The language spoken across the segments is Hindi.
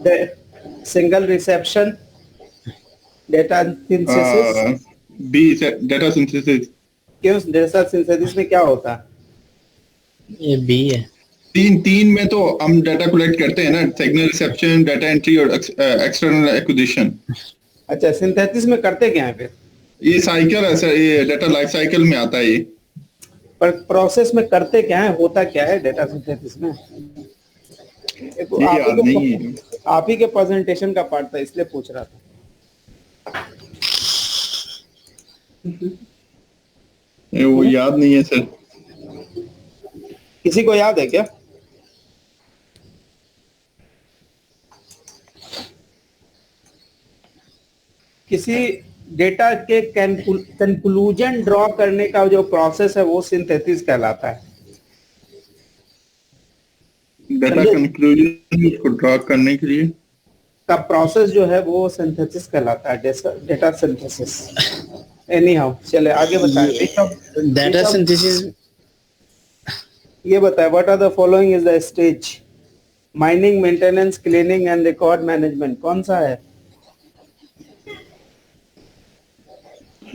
The single reception, data synthesis. B data synthesis. क्यों डेटा सिंथेसिस में क्या होता है? ये बी है। तीन में तो हम डाटा कलेक्ट करते हैं ना, सिग्नल रिसेप्शन, डाटा एंट्री और एक्सटर्नल एक्विजिशन। अच्छा, सिंथेसिस में करते क्या है फिर? ये साइकिल है सर, ये डाटा लाइफ साइकिल में आता है ये। पर प्रोसेस में करते क्या है, होता क्या है डेटा सिंथेसिस में? आप ही के प्रेजेंटेशन का पार्ट था इसलिए पूछ रहा था। वो याद नहीं है सर। किसी को याद है क्या? किसी डेटा के कंक्लूजन ड्रॉ करने का जो प्रोसेस है वो सिंथेसिस कहलाता है। डाटा कंक्लूजन को ड्रॉ करने के लिए का प्रोसेस जो है वो सिंथेसिस कहलाता है, डेटा सिंथेसिस। एनी हाउ, चले आगे बताएं। डाटा सिंथेसिस ये बताएं, what are the following is the stage? Mining, maintenance, cleaning and record management. कौन सा है?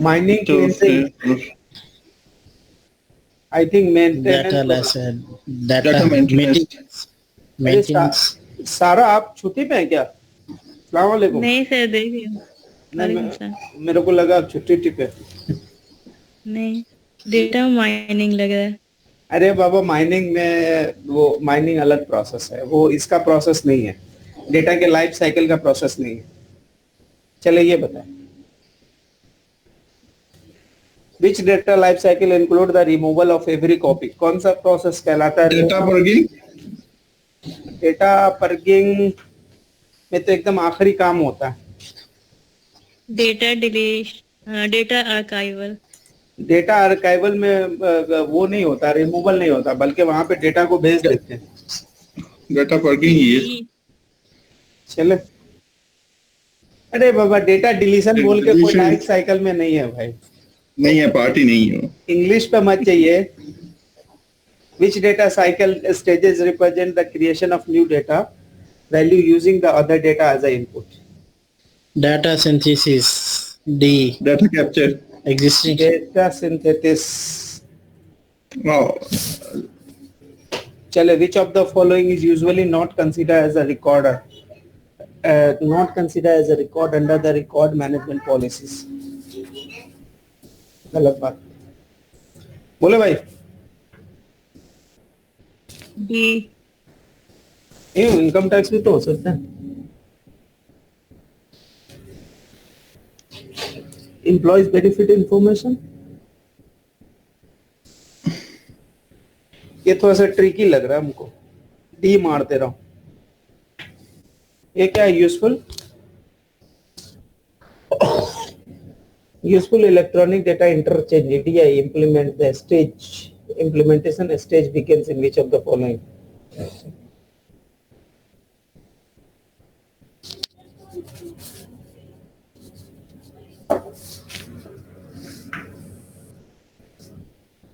Mining, cleaning, I think maintenance, data maintenance. सारा आप छुट्टी पे हैं क्या? अस्सलाम वालेकुम। नहीं सर, देखिए मेरे को लगा आप छुट्टी पे। नहीं, डेटा माइनिंग लग रहा है। अरे बाबा, माइनिंग में वो माइनिंग अलग प्रोसेस है, वो इसका प्रोसेस नहीं है, डेटा के लाइफ साइकिल का प्रोसेस नहीं है। चले ये बताएं, which data life cycle include the removal of every copy? कौन सा प्रोसेस कहलाता है? डेटा पर्गिंग। डेटा पर्गिंग में तो एकदम आखिरी काम होता है। Data deletion, data archival. Data archival में वो नहीं होता, रिमूवल नहीं होता, बल्कि वहां पे डेटा को भेज देते हैं। डेटा पर्गिंग ही है। चले, अरे बाबा, डेटा डिलीशन बोल के कोई लाइफ साइकिल में नहीं है भाई, नहीं है, पार्टी नहीं है। इंग्लिश पे मत चाहिए। Which data cycle stages represent the creation of new data value using the other data as an input? Data synthesis. D. Data capture. Existing. Data synthesis. Wow. चले, which of the following is usually not considered as a recorder? Not considered as a record under the record management policies. गलत बात बोले भाई। डी। इनकम टैक्स भी तो हो सकता है। एम्प्लॉयज बेनिफिट इंफॉर्मेशन, ये थोड़ा सा ट्रिकी लग रहा है हमको, डी मारते रहो। ये क्या है? Useful useful electronic data interchange, EDI, implement the stage, implementation stage begins in which of the following?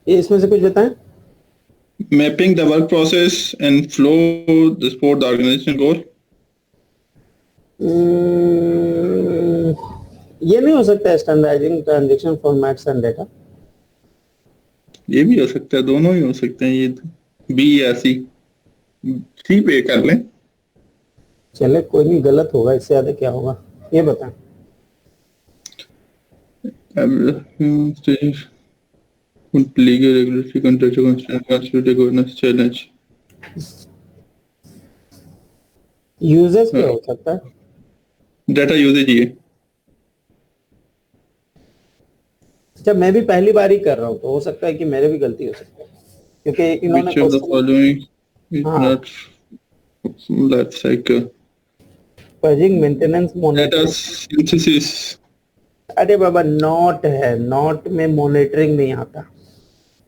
ये इसमें से कुछ बताएं। Mapping the work process and flow to support the organization goal. ये नहीं हो सकता है standardising transaction formats and data? ये भी हो सकता है, दोनों ही हो सकते हैं। ये बी या सी, सी पे कर लें। चले, कोई नहीं, गलत होगा, इससे ज्यादा क्या होगा ये बताएं। Legal, regulatory, contractual, constitutive governance challenge. Uses क्या हो सकता है? डेटा यूजेज ही है। जब मैं भी पहली बार ही कर रहा हूँ तो हो सकता है कि मेरे भी गलती हो सकती है, क्योंकि इन्होंने life cycle, purging, maintenance, data synthesis. अरे बाबा, नॉट है, नॉट में मॉनिटरिंग नहीं आता।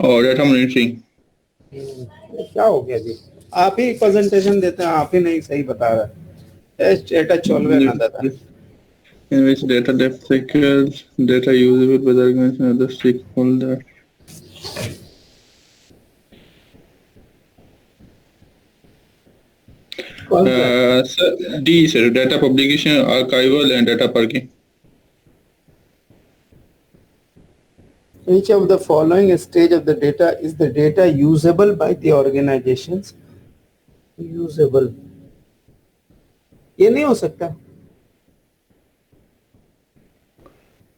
और डेटा मॉनिटरिंग क्या हो गया जी? आप ही प्रेजेंटेशन देते हैं, आप ही नहीं सही बता रहे। डेटा चोलवे ना दादा। In which data depth cycles, data usable by the organization and other stakeholders. कौन सा? D sir, data publication, archival and data parking. Which of the following stage of the data is the data usable by the organizations? Usable. ये नहीं हो सकता.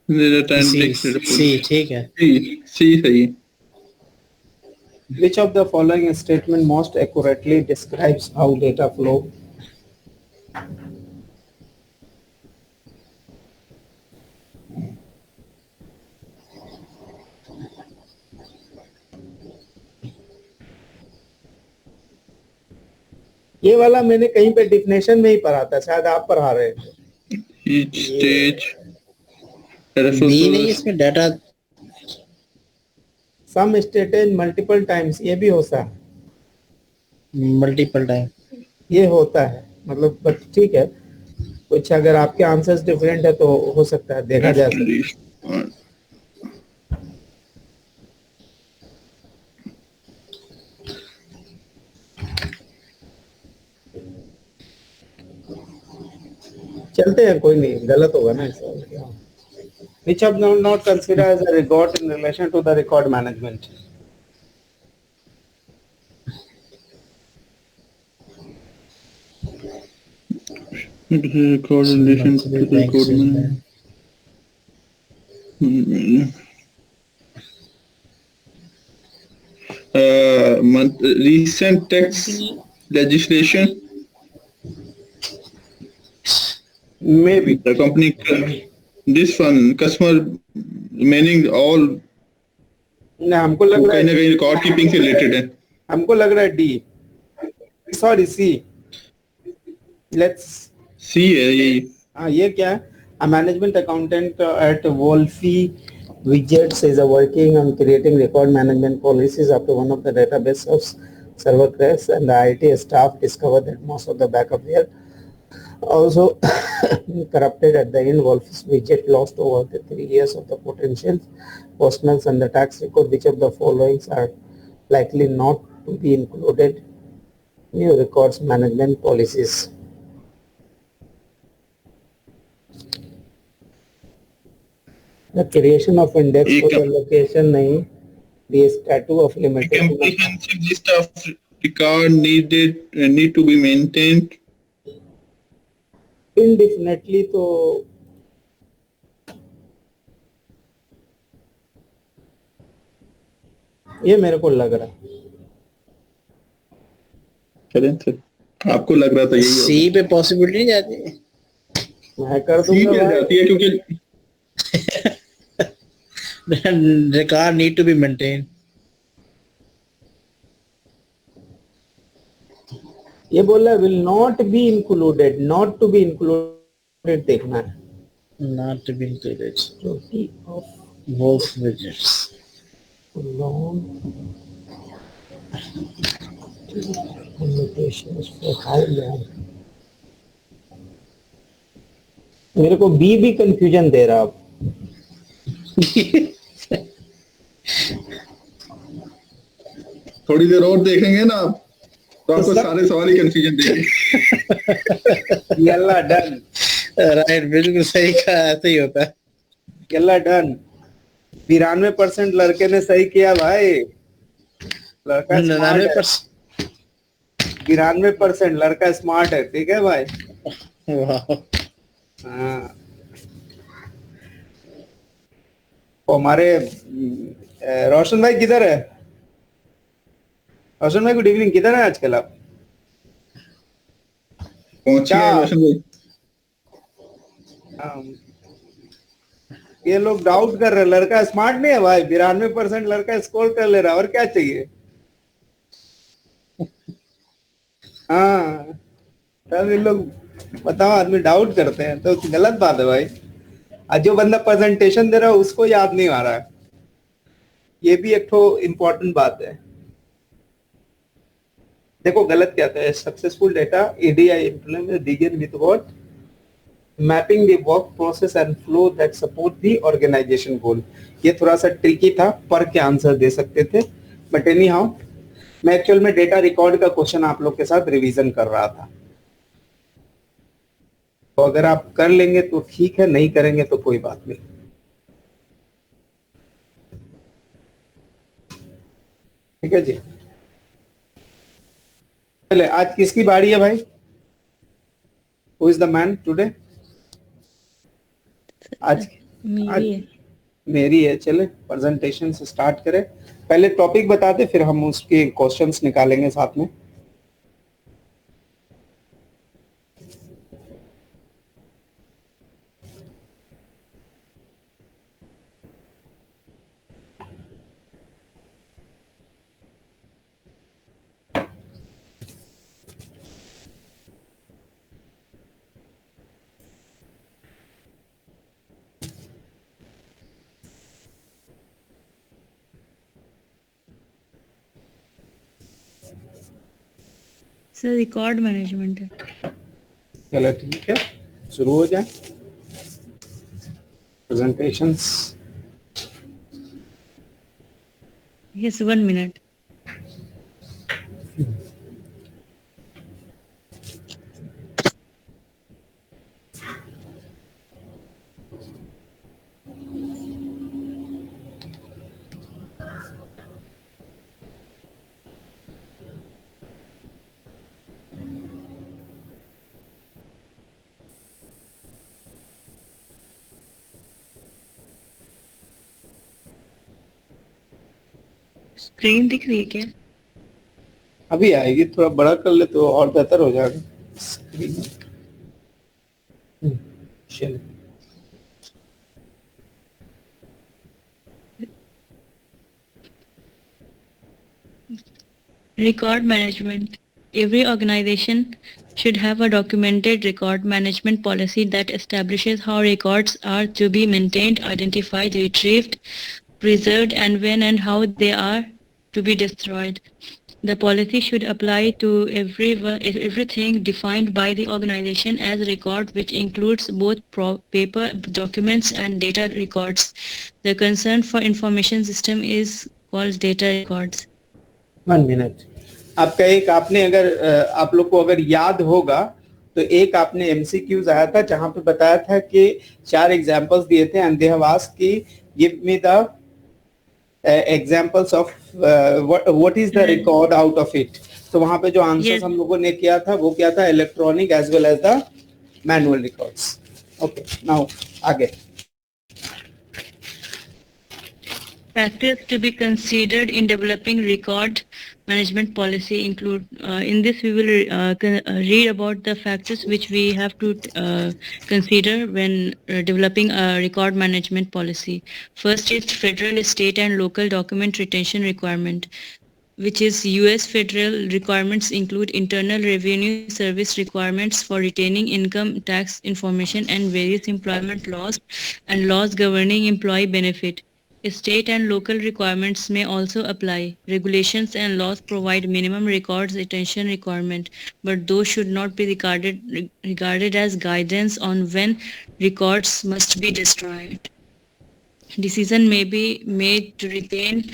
सी ठीक है। सी सही है। Which of the following statement most accurately describes how data flow? ये वाला मैंने कहीं पे डिफिनेशन में ही पढ़ा था, शायद आप पढ़ा रहे थे। Each stage बी नहीं, इसमें डाटा सम स्टेटेड मल्टीपल टाइम्स, ये भी होता है, मल्टीपल टाइम। ये होता है मतलब, बट ठीक है, कुछ अगर आपके आंसर्स डिफरेंट है तो हो सकता है, देखा जा सकता है। चलते हैं, कोई नहीं, गलत होगा ना इसका। Which of them not considered as a record in relation to the record management? Record in relation to the record management. Recent tax legislation. Maybe. The company, this one, customer, meaning all, ना हमको लग रहा कहीं ना है, कहीं रिकॉर्ड कीपिंग से रिलेटेड है। हमको लग रहा है D, sorry C, let's see है यही। हाँ, ये क्या है? A management accountant at Wolfie Widgets is working on creating record management policies after one of the database of server crash, and the IT staff discovered that most of the backup were also corrupted. At the end, Wolfie Widget lost over the 3 years of the potential personals and the tax record. Which of the following are likely not to be included in your records management policies? The creation of index for the location नहीं, the statute of limitation. Comprehensive list of record need to be maintained. Indefinitely तो ये मेरे को लग रहा है। चलें सर, आपको लग रहा था यही होगा। सी पे पॉसिबिलिटी नहीं जाती, मैं कर सी दूंगा पे भाई। जाती है क्योंकि record need to be maintained. ये बोला will not be included, not to be included देखना है। Not to be included. Duty of Wolf widgets. long limitations for high level. मेरे को बी भी कंफ्यूजन दे रहा अब। थोड़ी देर और देखेंगे ना आप, तो आपको सारे सवाल ही कंफ्यूजन देंगे। यल्ला डन, राइट, बिल्कुल सही कहा, ऐसे ही होता है। Yalla done. 92% लड़के ने सही किया भाई, लड़का 99%। 92% लड़का स्मार्ट है, ठीक है भाई। वाह, हाँ, तो हमारे रोशन भाई किधर है? रोशन भाई गुड इवनिंग, किधर है आजकल आप? पहुंचिए रोशन भाई। ये लोग डाउट कर रहे, लड़का स्मार्ट नहीं है भाई, 92% लड़का स्कोर कर ले रहा, और क्या चाहिए? हाँ, तब ये लोग बताओ, आदमी डाउट करते हैं तो गलत बात है भाई। आज जो बंदा प्रेजेंटेशन दे रहा है उसको याद नहीं आ रहा है, ये भी एक तो इम्पोर्टेंट बात है। देखो गलत क्या है, successful data ADI implement begin with what, mapping the work process and flow that support the organization goal. ये थोड़ा सा ट्रिकी था, पर के आंसर दे सकते थे, बट एनी हाउ मैं एक्चुअल में डेटा रिकॉर्ड का क्वेश्चन आप लोग के साथ रिवीजन कर रहा था। तो अगर आप कर लेंगे तो ठीक है, नहीं करेंगे तो कोई बात नहीं। ठीक है जी। चले, आज किसकी बारी है भाई? Who is the man today? आज मेरी है। मेरी है। चले प्रेजेंटेशन से स्टार्ट करें। पहले टॉपिक बताते, फिर हम उसके क्वेश्चंस निकालेंगे साथ में। सर रिकॉर्ड मैनेजमेंट है। चलो ठीक है, शुरू हो जाए प्रेजेंटेशंस। Yes, 1 minute. स्क्रीन दिख रही है क्या? अभी आएगी, थोड़ा बड़ा कर ले तो और बेहतर हो जाएगा स्क्रीन। चलिए, Record management. Every organization should have a documented record management policy that establishes how records are to be maintained, identified, retrieved, preserved, and when and how they are to be destroyed. The policy should apply to everything defined by the organization as record, which includes both paper documents and data records. The concern for information system is called data records. 1 minute. आपका एक, आपने अगर आप लोग को अगर याद होगा तो एक आपने एमसीक्यूज आया था जहां पे बताया था कि 4 एग्जांपल्स दिए थे एंड दे हैव आस्क्ड कि give me the examples of what is the record out of it. तो वहां पे जो आंसर्स Yes. हम लोगों ने किया था वो क्या था? Electronic as well as the manual records. Okay, now आगे। Factors to be considered in developing record management policy include, in this we will read about the factors which we have to consider when developing a record management policy. First is federal, state and local document retention requirement, which is US federal requirements include internal revenue service requirements for retaining income tax information and various employment laws and laws governing employee benefit. State and local requirements may also apply. Regulations and laws provide minimum records retention requirement, but those should not be regarded as guidance on when records must be destroyed. Decision may be made to retain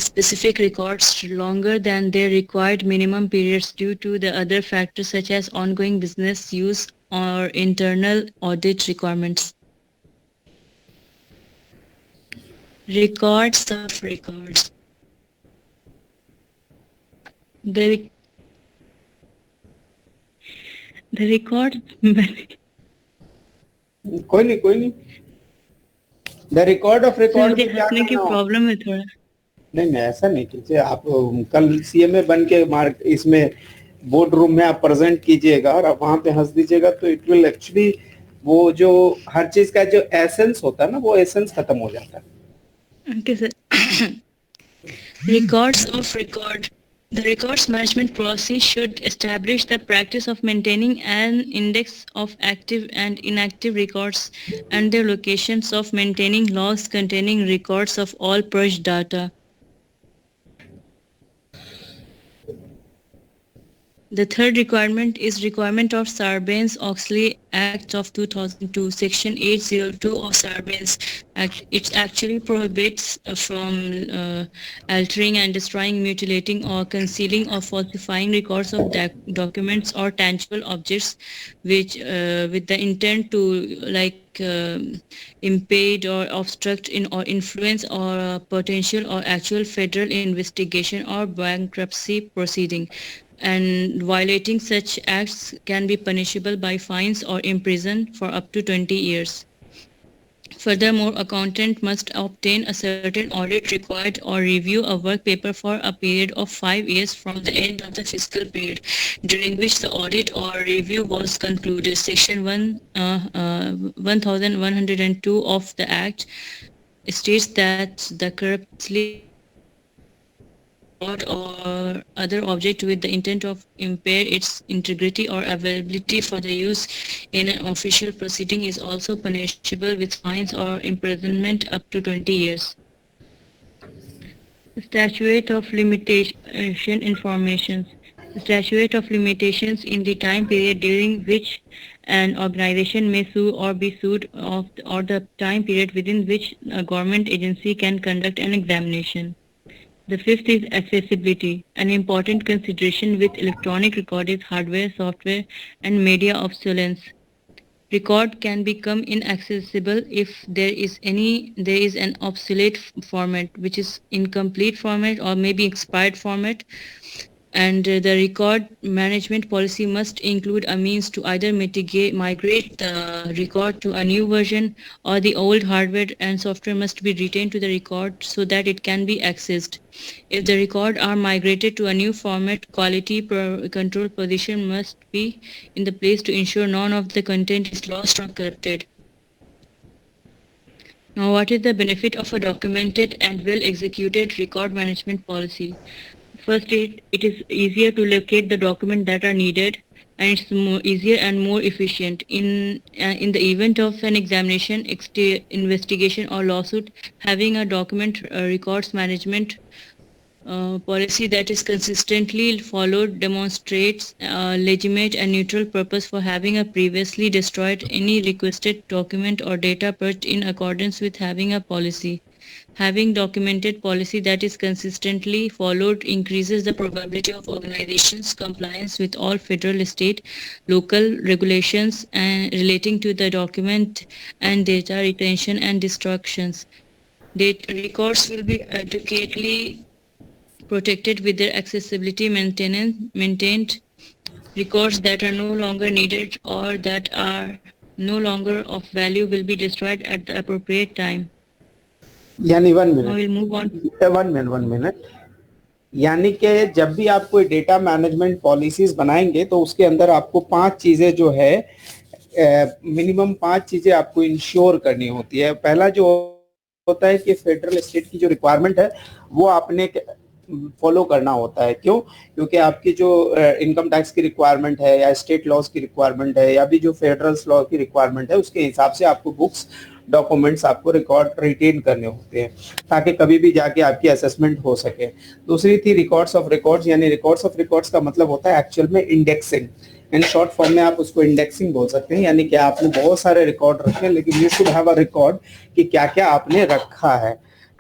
specific records longer than their required minimum periods due to the other factors such as ongoing business use or internal audit requirements. Records of records. The record कोई नहीं। द रिकॉर्ड ऑफ रिकॉर्ड मुझे में क्या हंसने की करना हो? प्रॉब्लम है थोड़ा। नहीं, ऐसा नहीं कीजिए आप। कल सीएमए बन के इसमें बोर्ड रूम में आप प्रेजेंट कीजिएगा और आप वहां पे हंस दीजिएगा तो इट विल एक्चुअली, वो जो हर चीज का जो एसेंस होता है ना, वो एसेंस खत्म हो जाता है। Okay, sir. Records of record. The records management policy should establish the practice of maintaining an index of active and inactive records and their locations, of maintaining logs containing records of all purged data. The third requirement is requirement of Sarbanes-Oxley Act of 2002, Section 802 of Sarbanes Act. It actually prohibits from altering and destroying, mutilating, or concealing or falsifying records of documents or tangible objects, which with the intent to impede or obstruct or influence or potential or actual federal investigation or bankruptcy proceeding. And violating such acts can be punishable by fines or imprisoned for up to 20 years. Furthermore, accountant must obtain a certain audit required or review a work paper for a period of 5 years from the end of the fiscal period during which the audit or review was concluded. Section 1102 of the Act states that the corruptly or other object with the intent of impair its integrity or availability for the use in an official proceeding is also punishable with fines or imprisonment up to 20 years. The statute of limitation informations. The statute of limitations in the time period during which an organization may sue or be sued or the time period within which a government agency can conduct an examination. The fifth is accessibility, an important consideration with electronic recording hardware, software, and media obsolescence. Record can become inaccessible if there is an obsolete format, which is incomplete format or maybe expired format. And the record management policy must include a means to either migrate the record to a new version, or the old hardware and software must be retained to the record so that it can be accessed. If the record are migrated to a new format, quality control position must be in the place to ensure none of the content is lost or corrupted. Now, what is the benefit of a documented and well-executed record management policy? First, it is easier to locate the documents that are needed, and it's easier and more efficient. In the event of an examination, investigation, or lawsuit, having a document records management policy that is consistently followed demonstrates a legitimate and neutral purpose for having a previously destroyed any requested document or data purged in accordance with having a policy. Having documented policy that is consistently followed increases the probability of organizations' compliance with all federal, state, local regulations and relating to the document and data retention and destructions. Data records will be adequately protected with their accessibility maintained. Records that are no longer needed or that are no longer of value will be destroyed at the appropriate time. यानी 1 Now we'll move on. Minute 1 minute यानी कि जब भी आप कोई डेटा मैनेजमेंट पॉलिसीज बनाएंगे तो उसके अंदर आपको 5 चीजें जो है मिनिमम 5 चीजें आपको इंश्योर करनी होती है। पहला जो होता है कि फेडरल स्टेट की जो रिक्वायरमेंट है वो आपने फॉलो करना होता है। क्यों? क्योंकि आपकी जो इनकम टैक्स की रिक्वायरमेंट है या स्टेट लॉज की रिक्वायरमेंट है या भी जो फेडरल लॉ की रिक्वायरमेंट है उसके हिसाब से आपको बुक्स डॉक्यूमेंट्स आपको रिकॉर्ड रिटेन करने होते हैं ताकि कभी भी जाके आपकी असेसमेंट हो सके। दूसरी थी रिकॉर्ड्स ऑफ रिकॉर्ड्स, यानी रिकॉर्ड्स ऑफ रिकॉर्ड्स का मतलब होता है एक्चुअल में इंडेक्सिंग। इन शॉर्ट फॉर्म में आप उसको इंडेक्सिंग बोल सकते हैं, यानी कि आपने बहुत सारे रिकॉर्ड रखे हैं लेकिन you should have a record कि क्या क्या आपने रखा है।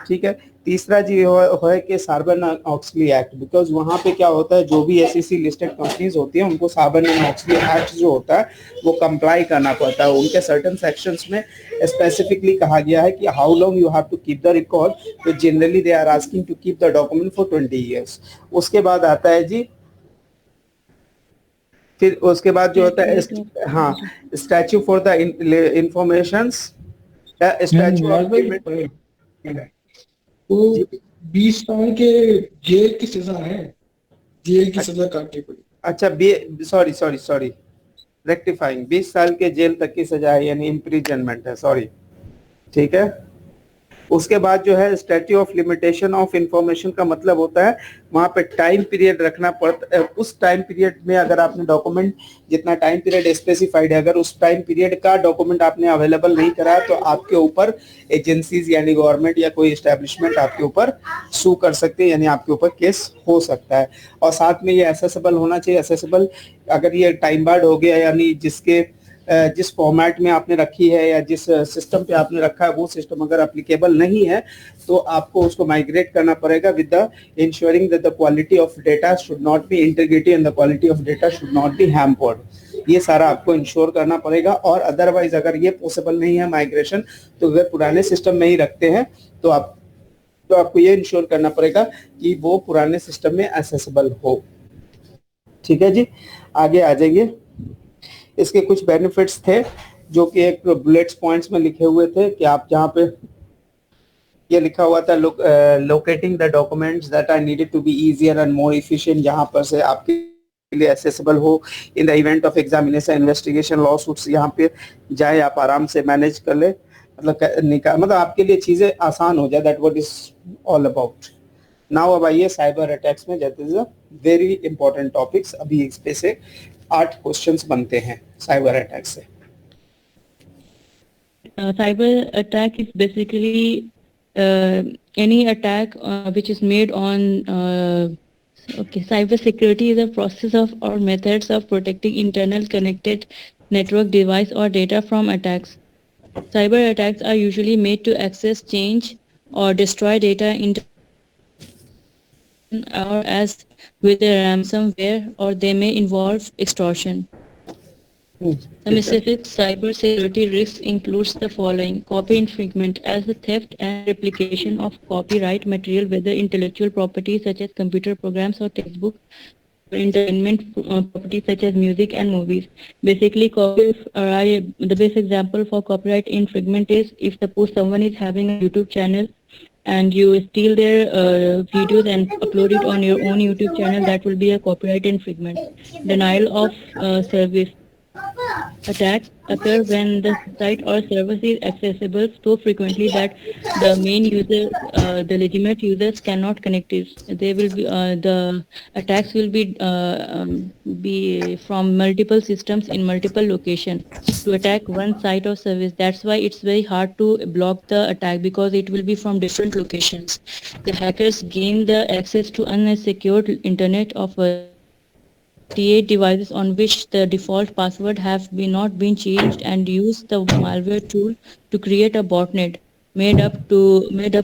ठीक है। तीसरा जी है कि सार्बन-ऑक्सली एक्ट, बिकॉज वहां पे क्या होता है जो भी एसईसी लिस्टेड कंपनीज होती हैं उनको सार्बन-ऑक्सली एक्ट जो होता है वो कंप्लाई करना पड़ता है। उनके सर्टेन सेक्शंस में स्पेसिफिकली कहा गया है कि how long you have to keep the record, तो generally they are asking to keep the document for 20 years. उसके बाद आता है जी, फिर उसके बाद जो होता है हाँ statue for the informations, statue तो 20 साल के जेल की सजा है, जेल की सजा काटनी पड़ी। अच्छा सॉरी रेक्टिफाइंग, 20 साल के जेल तक की सजा है यानी इम्प्रिजनमेंट है, सॉरी। ठीक है। उसके बाद जो है statute of limitation of information का मतलब होता है वहां पे टाइम पीरियड रखना पड़ता है। उस टाइम पीरियड में अगर आपने डॉक्यूमेंट, जितना टाइम पीरियड स्पेसिफाइड है, अगर उस टाइम पीरियड का डॉक्यूमेंट आपने अवेलेबल नहीं करा तो आपके ऊपर एजेंसीज यानी गवर्नमेंट या कोई एस्टेब्लिशमेंट आपके ऊपर सू कर सकते हैं, यानी आपके ऊपर केस हो सकता है। और साथ में ये एसेसेबल होना चाहिए। एसेसेबल अगर ये टाइम बार्ड हो गया, यानी जिस फॉर्मेट में आपने रखी है या जिस सिस्टम पे आपने रखा है वो सिस्टम अगर एप्लीकेबल नहीं है तो आपको उसको माइग्रेट करना पड़ेगा with the ensuring that the quality of data should not be integrity and the quality of data should not be hampered. ये सारा आपको इंश्योर करना पड़ेगा। और अदरवाइज अगर ये पॉसिबल नहीं है माइग्रेशन, तो अगर पुराने सिस्टम में ही रखते हैं तो आपको ये इंश्योर करना पड़ेगा कि वो पुराने सिस्टम में एक्सेसिबल हो। ठीक है जी, आगे आ जाइए। इसके कुछ बेनिफिट्स थे जो कि एक बुलेट्स पॉइंट्स में लिखे हुए थे कि आप जहाँ पे ये लिखा हुआ था locating the documents that are needed to be easier and more efficient, जहाँ पर से आपके लिए एक्सेसिबल हो in the event of examination investigation lawsuits, यहाँ पे जाए आप आराम से मैनेज कर ले, मतलब आपके लिए चीजें आसान हो जाए। That what is all about. Now अब आइए साइबर अटैक्स में, that is a very important topics. अभी इस पे से 8 क्वेश्चंस बनते हैं साइबर अटैक से। Cyber attack is basically any attack which is made on cyber security is a process of or methods of protecting internal connected network device or data from attacks. Cyber attacks are usually made to access, change or destroy data or as with a ransomware, or they may involve extortion. Some specific cyber security risks includes the following: copy infringement, as the theft and replication of copyright material, whether intellectual property such as computer programs or textbooks, or entertainment property such as music and movies. Basically, the best example for copyright infringement is if suppose someone is having a YouTube channel and you steal their videos and upload it on your own YouTube channel, that will be a copyright infringement. Denial of service. Attacks occur when the site or service is accessible so frequently that the main user, the legitimate users cannot connect it. They will be the attacks will be from multiple systems in multiple locations to attack one site or service. That's why it's very hard to block the attack, because it will be from different locations. The hackers gain the access to unsecured internet of 38 devices on which the default password have not been changed, and use the malware tool to create a botnet made up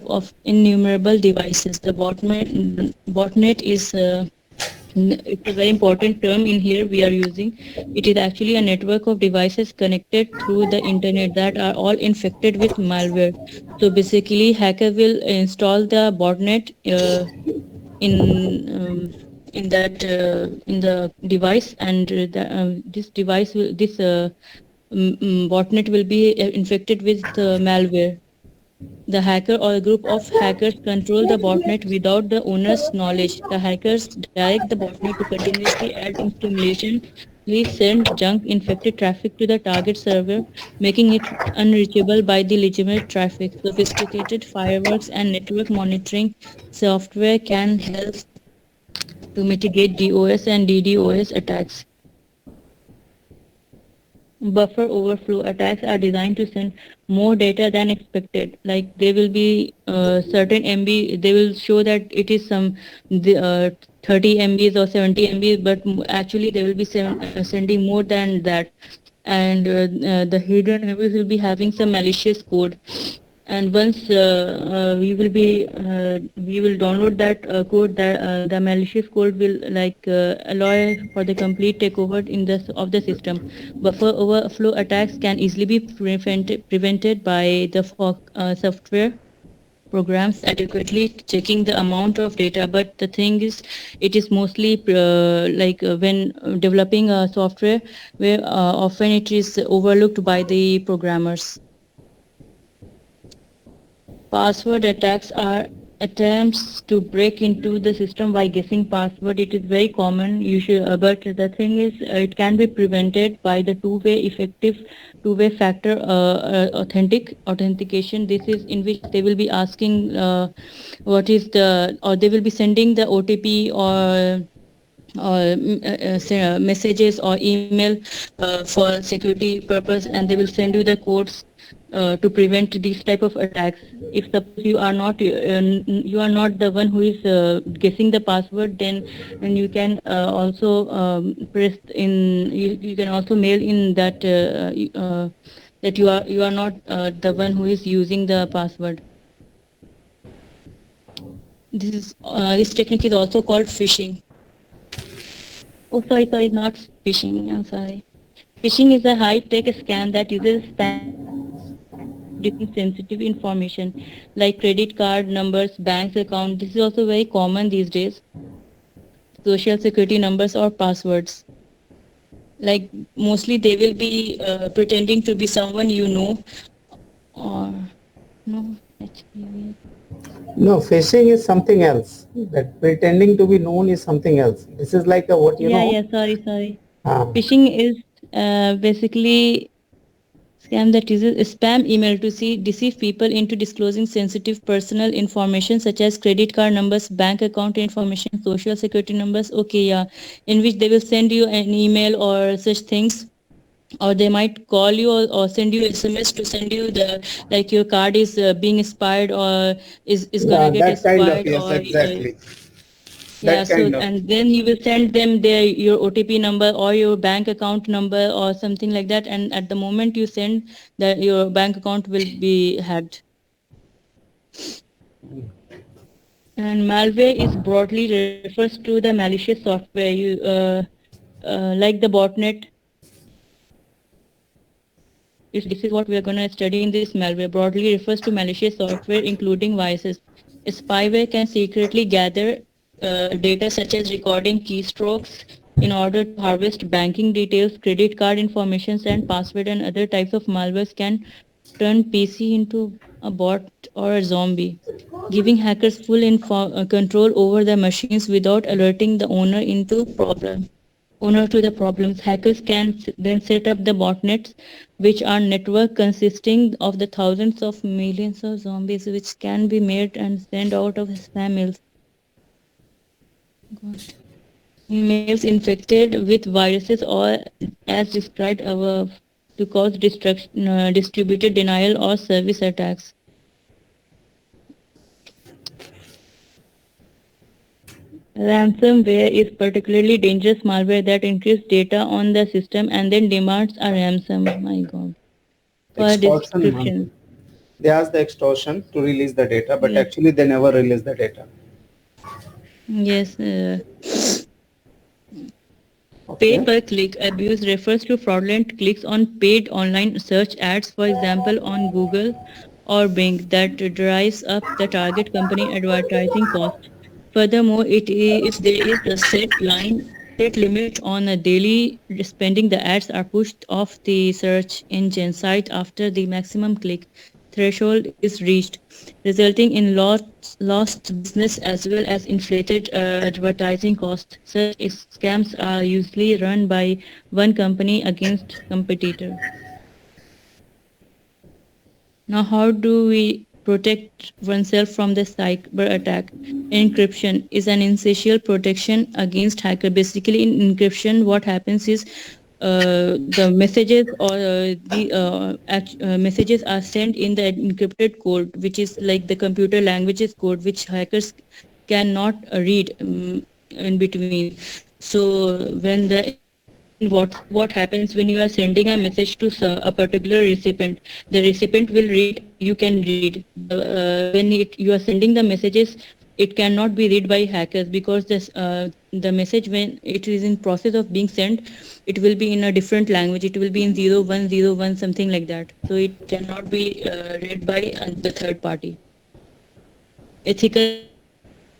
of innumerable devices. The botnet is it's a very important term in here we are using. It is actually a network of devices connected through the internet that are all infected with malware. So basically, hacker will install the botnet in the device, and this botnet will be infected with malware. The hacker or a group of hackers control the botnet without the owner's knowledge. The hackers direct the botnet to continuously add stimulation. We send junk infected traffic to the target server, making it unreachable by the legitimate traffic. Sophisticated firewalls and network monitoring software can help to mitigate DOS and DDoS attacks. Buffer overflow attacks are designed to send more data than expected. Like they will be certain MB, they will show that it is some 30 MBs or 70 MBs, but actually they will be sending more than that. And the hidden MBs will be having some malicious code. And once we will download that code, that the malicious code will allow for the complete takeover of the system. Buffer overflow attacks can easily be prevented by the software programs adequately checking the amount of data. But the thing is, it is mostly when developing a software, where often it is overlooked by the programmers. Password attacks are attempts to break into the system by guessing password. It is very common. You should, but the thing is, it can be prevented by the effective two-way factor authentication. This is in which they will be asking what is the, or they will be sending the OTP or messages or email for security purpose, and they will send you the codes to prevent these type of attacks. If suppose you are not the one who is guessing the password, then you can also press in. You can also mail in that that you are not the one who is using the password. This technique is also called phishing. Oh, sorry, not phishing. I'm sorry. Phishing is a high-tech scam that uses sensitive information like credit card numbers, bank account. This is also very common these days. Social security numbers or passwords. Like mostly they will be pretending to be someone you know, or no, actually. No, phishing is something else. That pretending to be known is something else. This is like a what you know. Yeah, sorry. Ah, Phishing is basically scam that uses a spam email to deceive people into disclosing sensitive personal information such as credit card numbers, bank account information, social security numbers. Okay, yeah, in which they will send you an email or such things, or they might call you or send you SMS to send you the, like, your card is being expired or is gonna get that kind of, expired, yes, or exactly. yeah, That kind of. and then you will send them your OTP number or your bank account number or something like that, and at the moment you send that, your bank account will be hacked. And malware is broadly refers to the malicious software, like the botnet. This is what we are going to study in this. Malware broadly refers to malicious software, including viruses. Spyware can secretly gather data such as recording keystrokes in order to harvest banking details, credit card information, and password, and other types of malwares can turn PC into a bot or a zombie, giving hackers full control over the machines without alerting the owner to the problems. Hackers can then set up the botnets, which are network consisting of the thousands of millions of zombies, which can be made and sent out of spam mails. Emails infected with viruses or, as described above, to cause distributed denial or service attacks. Ransomware is particularly dangerous malware that encrypts data on the system and then demands a ransom. My God. For Extortion. description. They ask the extortion to release the data, but Yes. actually they never release the data. Yes. Okay. Pay-per-click abuse refers to fraudulent clicks on paid online search ads, for example, on Google or Bing, that drives up the target company advertising cost. Furthermore, if there is a set limit on a daily spending, the ads are pushed off the search engine site after the maximum click threshold is reached, resulting in lost business as well as inflated advertising costs. Such scams are usually run by one company against competitor. Now, how do we protect oneself from the cyber attack? Encryption is an essential protection against hacker. Basically, in encryption, what happens is the messages or messages are sent in the encrypted code, which is like the computer languages code, which hackers cannot read in between. So when what happens when you are sending a message to a particular recipient, the recipient will read, you can read. When you are sending the messages, it cannot be read by hackers, because the message, when it is in process of being sent, it will be in a different language. It will be in 0101, something like that. So it cannot be read by the third party. Ethical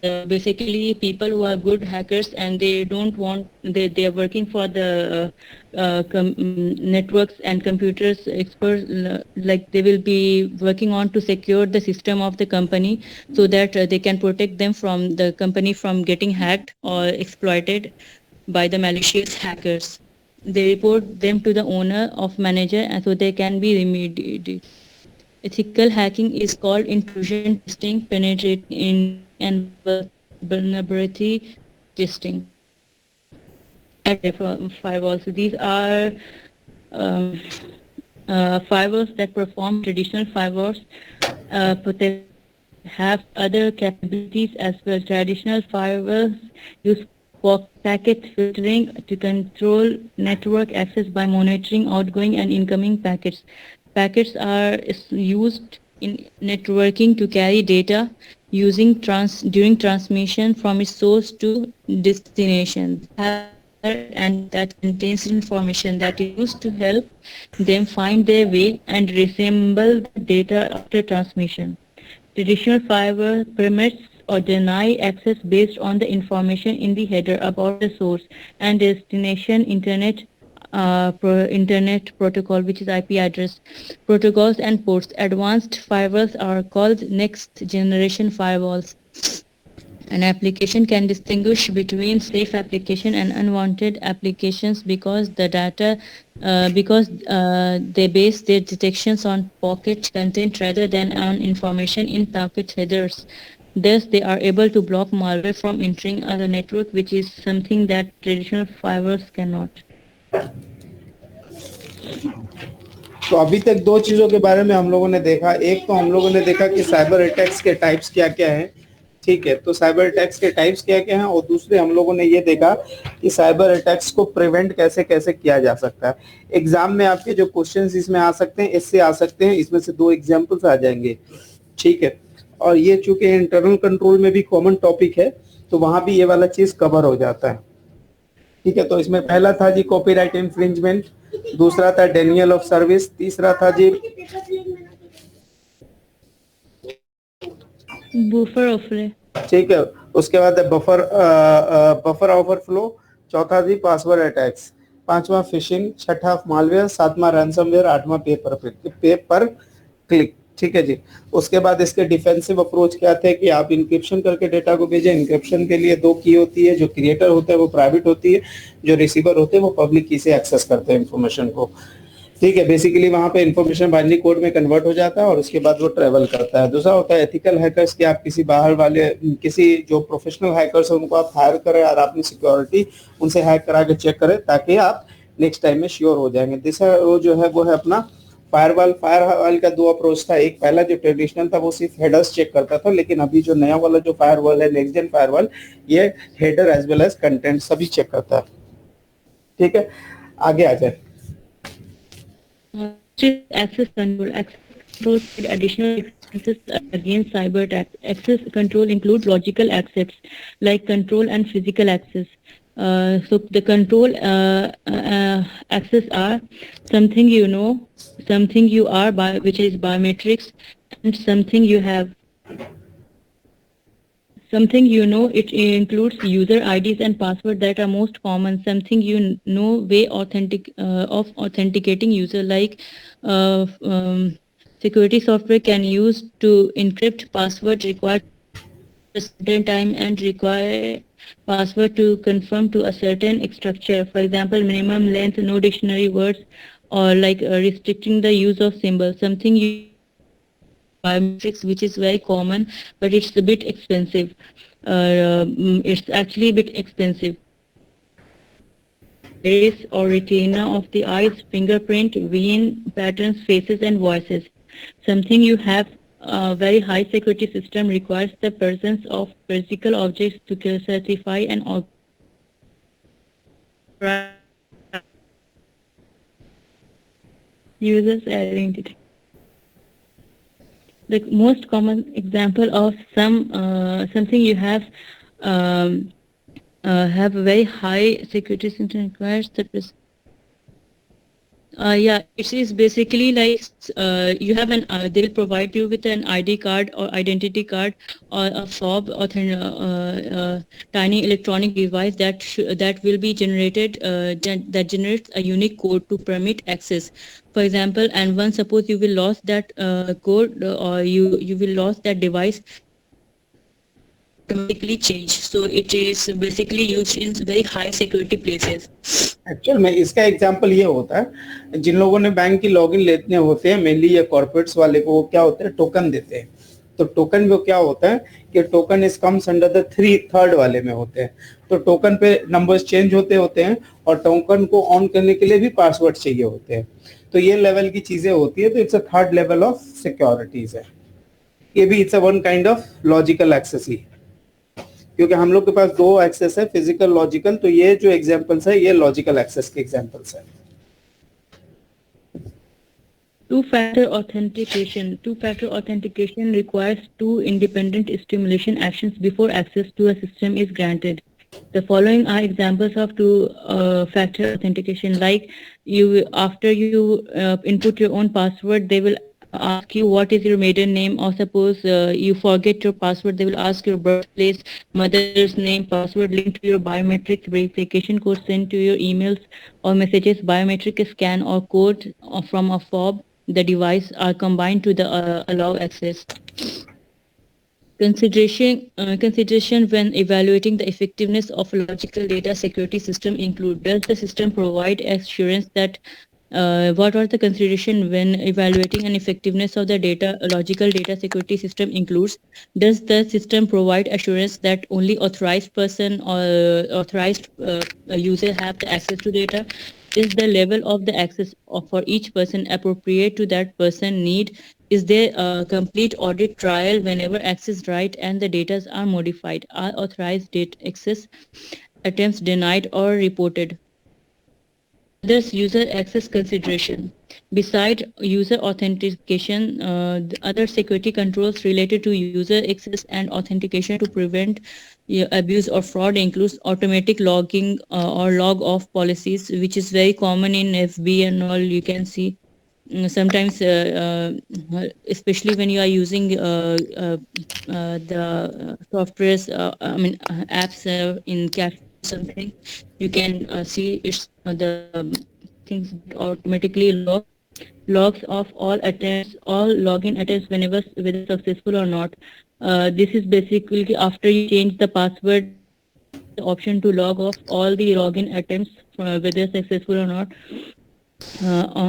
basically people who are good hackers and they don't want they are working for the networks and computers experts, like they will be working on to secure the system of the company so that they can protect them from the company from getting hacked or exploited by the malicious hackers. They report them to the owner of manager and so they can be remediated. Ethical hacking is called intrusion testing, penetrating in and vulnerability testing. And firewalls. These are um, firewalls that perform traditional firewalls, but they have other capabilities as well. Traditional firewalls use packet filtering to control network access by monitoring outgoing and incoming packets. Packets are used in networking to carry data using during transmission from its source to destination. And that contains information that is used to help them find their way and reassemble the data after transmission. Traditional firewall permits or deny access based on the information in the header about the source and destination internet protocol, which is IP address, protocols and ports. Advanced firewalls are called next generation firewalls. An application can distinguish between safe application and unwanted applications because they base their detections on packet content rather than on information in packet headers. Thus, they are able to block malware from entering other network, which is something that traditional firewalls cannot. तो अभी तक दो चीजों के बारे में हम लोगों ने देखा। एक तो हम लोगों ने देखा कि साइबर अटैक्स के टाइप्स क्या क्या हैं, ठीक है, तो साइबर अटैक्स के टाइप्स क्या क्या हैं, और दूसरे हम लोगों ने ये देखा कि साइबर अटैक्स को प्रिवेंट कैसे कैसे किया जा सकता है। एग्जाम में आपके जो क्वेश्चंस इसमें आ सकते हैं, इससे आ सकते हैं, इसमें से दो एग्जांपल्स आ जाएंगे, ठीक है। और ये चूंकि इंटरनल कंट्रोल में भी कॉमन टॉपिक है तो वहां भी ये वाला चीज कवर हो जाता है, ठीक है। तो इसमें पहला था जी कॉपीराइट इन्फ्रिंजमेंट, दूसरा था डेनियल ऑफ सर्विस, तीसरा था जी बफर ओवरफ्लो, ठीक है। उसके बाद बफर ओवरफ्लो, चौथा जी पासवर्ड अटैक्स, पांचवा फिशिंग, छठा मालवेयर, सातवां रैंसमवेयर, आठवां पेपर क्लिक, ठीक है जी। उसके बाद इसके डिफेंसिव अप्रोच क्या थे कि आप इंक्रिप्शन करके डेटा को भेजें। इंक्रिप्शन के लिए दो की होती है, जो क्रिएटर होता है वो प्राइवेट होती है, जो रिसीवर होते हैं वो पब्लिक की से एक्सेस करते हैं इंफॉर्मेशन को, ठीक है। बेसिकली वहां पे इंफॉर्मेशन बाइनरी कोड में कन्वर्ट हो जाता है और उसके बाद वो ट्रेवल करता है। दूसरा होता है एथिकल हैकर्स, कि आप किसी बाहर वाले किसी जो प्रोफेशनल हैकर्स हैं उनको आप हायर करें और अपनी सिक्योरिटी उनसे हैक करा के चेक करें ताकि आप नेक्स्ट टाइम में श्योर हो जाएंगे। तीसरा वो जो है वो है अपना फायरवॉल। फायरवॉल का दो अप्रोच था, एक पहला जो ट्रेडिशनल था वो सिर्फ हेडर्स चेक करता था, लेकिन अभी जो नया वाला जो फायरवॉल है नेक्स्ट जेन फायरवॉल, ये header as well as content सभी चेक करता है, ठीक है। आगे आ जाए। access control. Access control additional expenses against cyber attacks. Access control include logical access like control and physical access. So the control access are something you know, something you are, which is biometrics, and something you have. Something you know, it includes user IDs and passwords that are most common. Something you know, way of authenticating user, like security software can use to encrypt password required a certain time and require password to confirm to a certain structure. For example, minimum length, no dictionary words, or like restricting the use of symbols. Something you biometrics, which is very common, but it's a bit expensive. It's actually a bit expensive. Face or retina of the eyes, fingerprint, vein patterns, faces, and voices. Something you have a very high security system requires the presence of physical objects to certify an user's identity. The most common example of something you have a very high security system requires the Yeah, it is basically like you have an they will provide you with an ID card or identity card or a fob or tiny electronic device that will be generated that generates a unique code to permit access. For example, and once suppose you will lost that code or you will lost that device, automatically change. So it is basically used in very high security places. Actual में इसका एग्जांपल ये होता है, जिन लोगों ने बैंक की लॉगिन लेने होते हैं मेनली या कॉर्पोरेट्स वाले को, वो क्या होते हैं टोकन देते हैं. तो टोकन वो क्या होता है कि token is comes under the third वाले में होते हैं. तो टोकन पे नंबर्स चेंज होते हैं और टोकन को ऑन करने के लिए भी पासवर्ड चाहिए होते हैं. तो ये लेवल की चीजें होती है. तो it's a third level of securities है. ये भी it's a one kind of logical access ही, क्योंकि हम लोग के पास दो एक्सेस है, फिजिकल लॉजिकल. तो ये जो एग्जांपल्स है ये लॉजिकल एक्सेस के एग्जांपल्स है. Two-factor authentication. Two-factor authentication requires two independent stimulation actions before access to a system is granted. The following are examples of two-factor authentication. Like after you input your own password, they will ask you what is your maiden name, or suppose you forget your password, they will ask your birthplace, mother's name, password linked to your biometric verification code sent to your emails or messages, biometric scan or code from a fob. The device are combined to the allow access. Consideration when evaluating the effectiveness of a logical data security system include: does the system provide assurance that what are the consideration when evaluating an effectiveness of the logical data security system includes: does the system provide assurance that only authorized person or authorized user have the access to data? Is the level of the access for each person appropriate to that person need? Is there a complete audit trial whenever access right and the data are modified? Are authorized data access attempts denied or reported? Others user access consideration. Beside user authentication, the other security controls related to user access and authentication to prevent abuse or fraud includes automatic logging or log off policies, which is very common in FB and all. You can see sometimes, especially when you are using the softwares, apps in cafe something, you can see it's the things automatically logs of all attempts, all login attempts whether successful or not. This is basically after you change the password, the option to log off all the login attempts whether successful or not.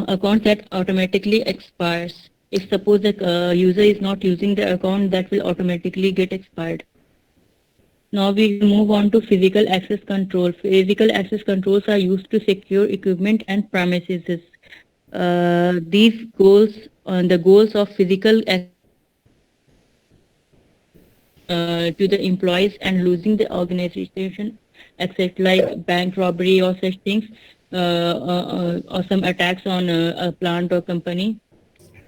Account that automatically expires. If suppose the user is not using the account, that will automatically get expired. Now we move on to physical access control. Physical access controls are used to secure equipment and premises. These goals, the goals of physical access to the employees and losing the organization, except like bank robbery or such things, or some attacks on a plant or company.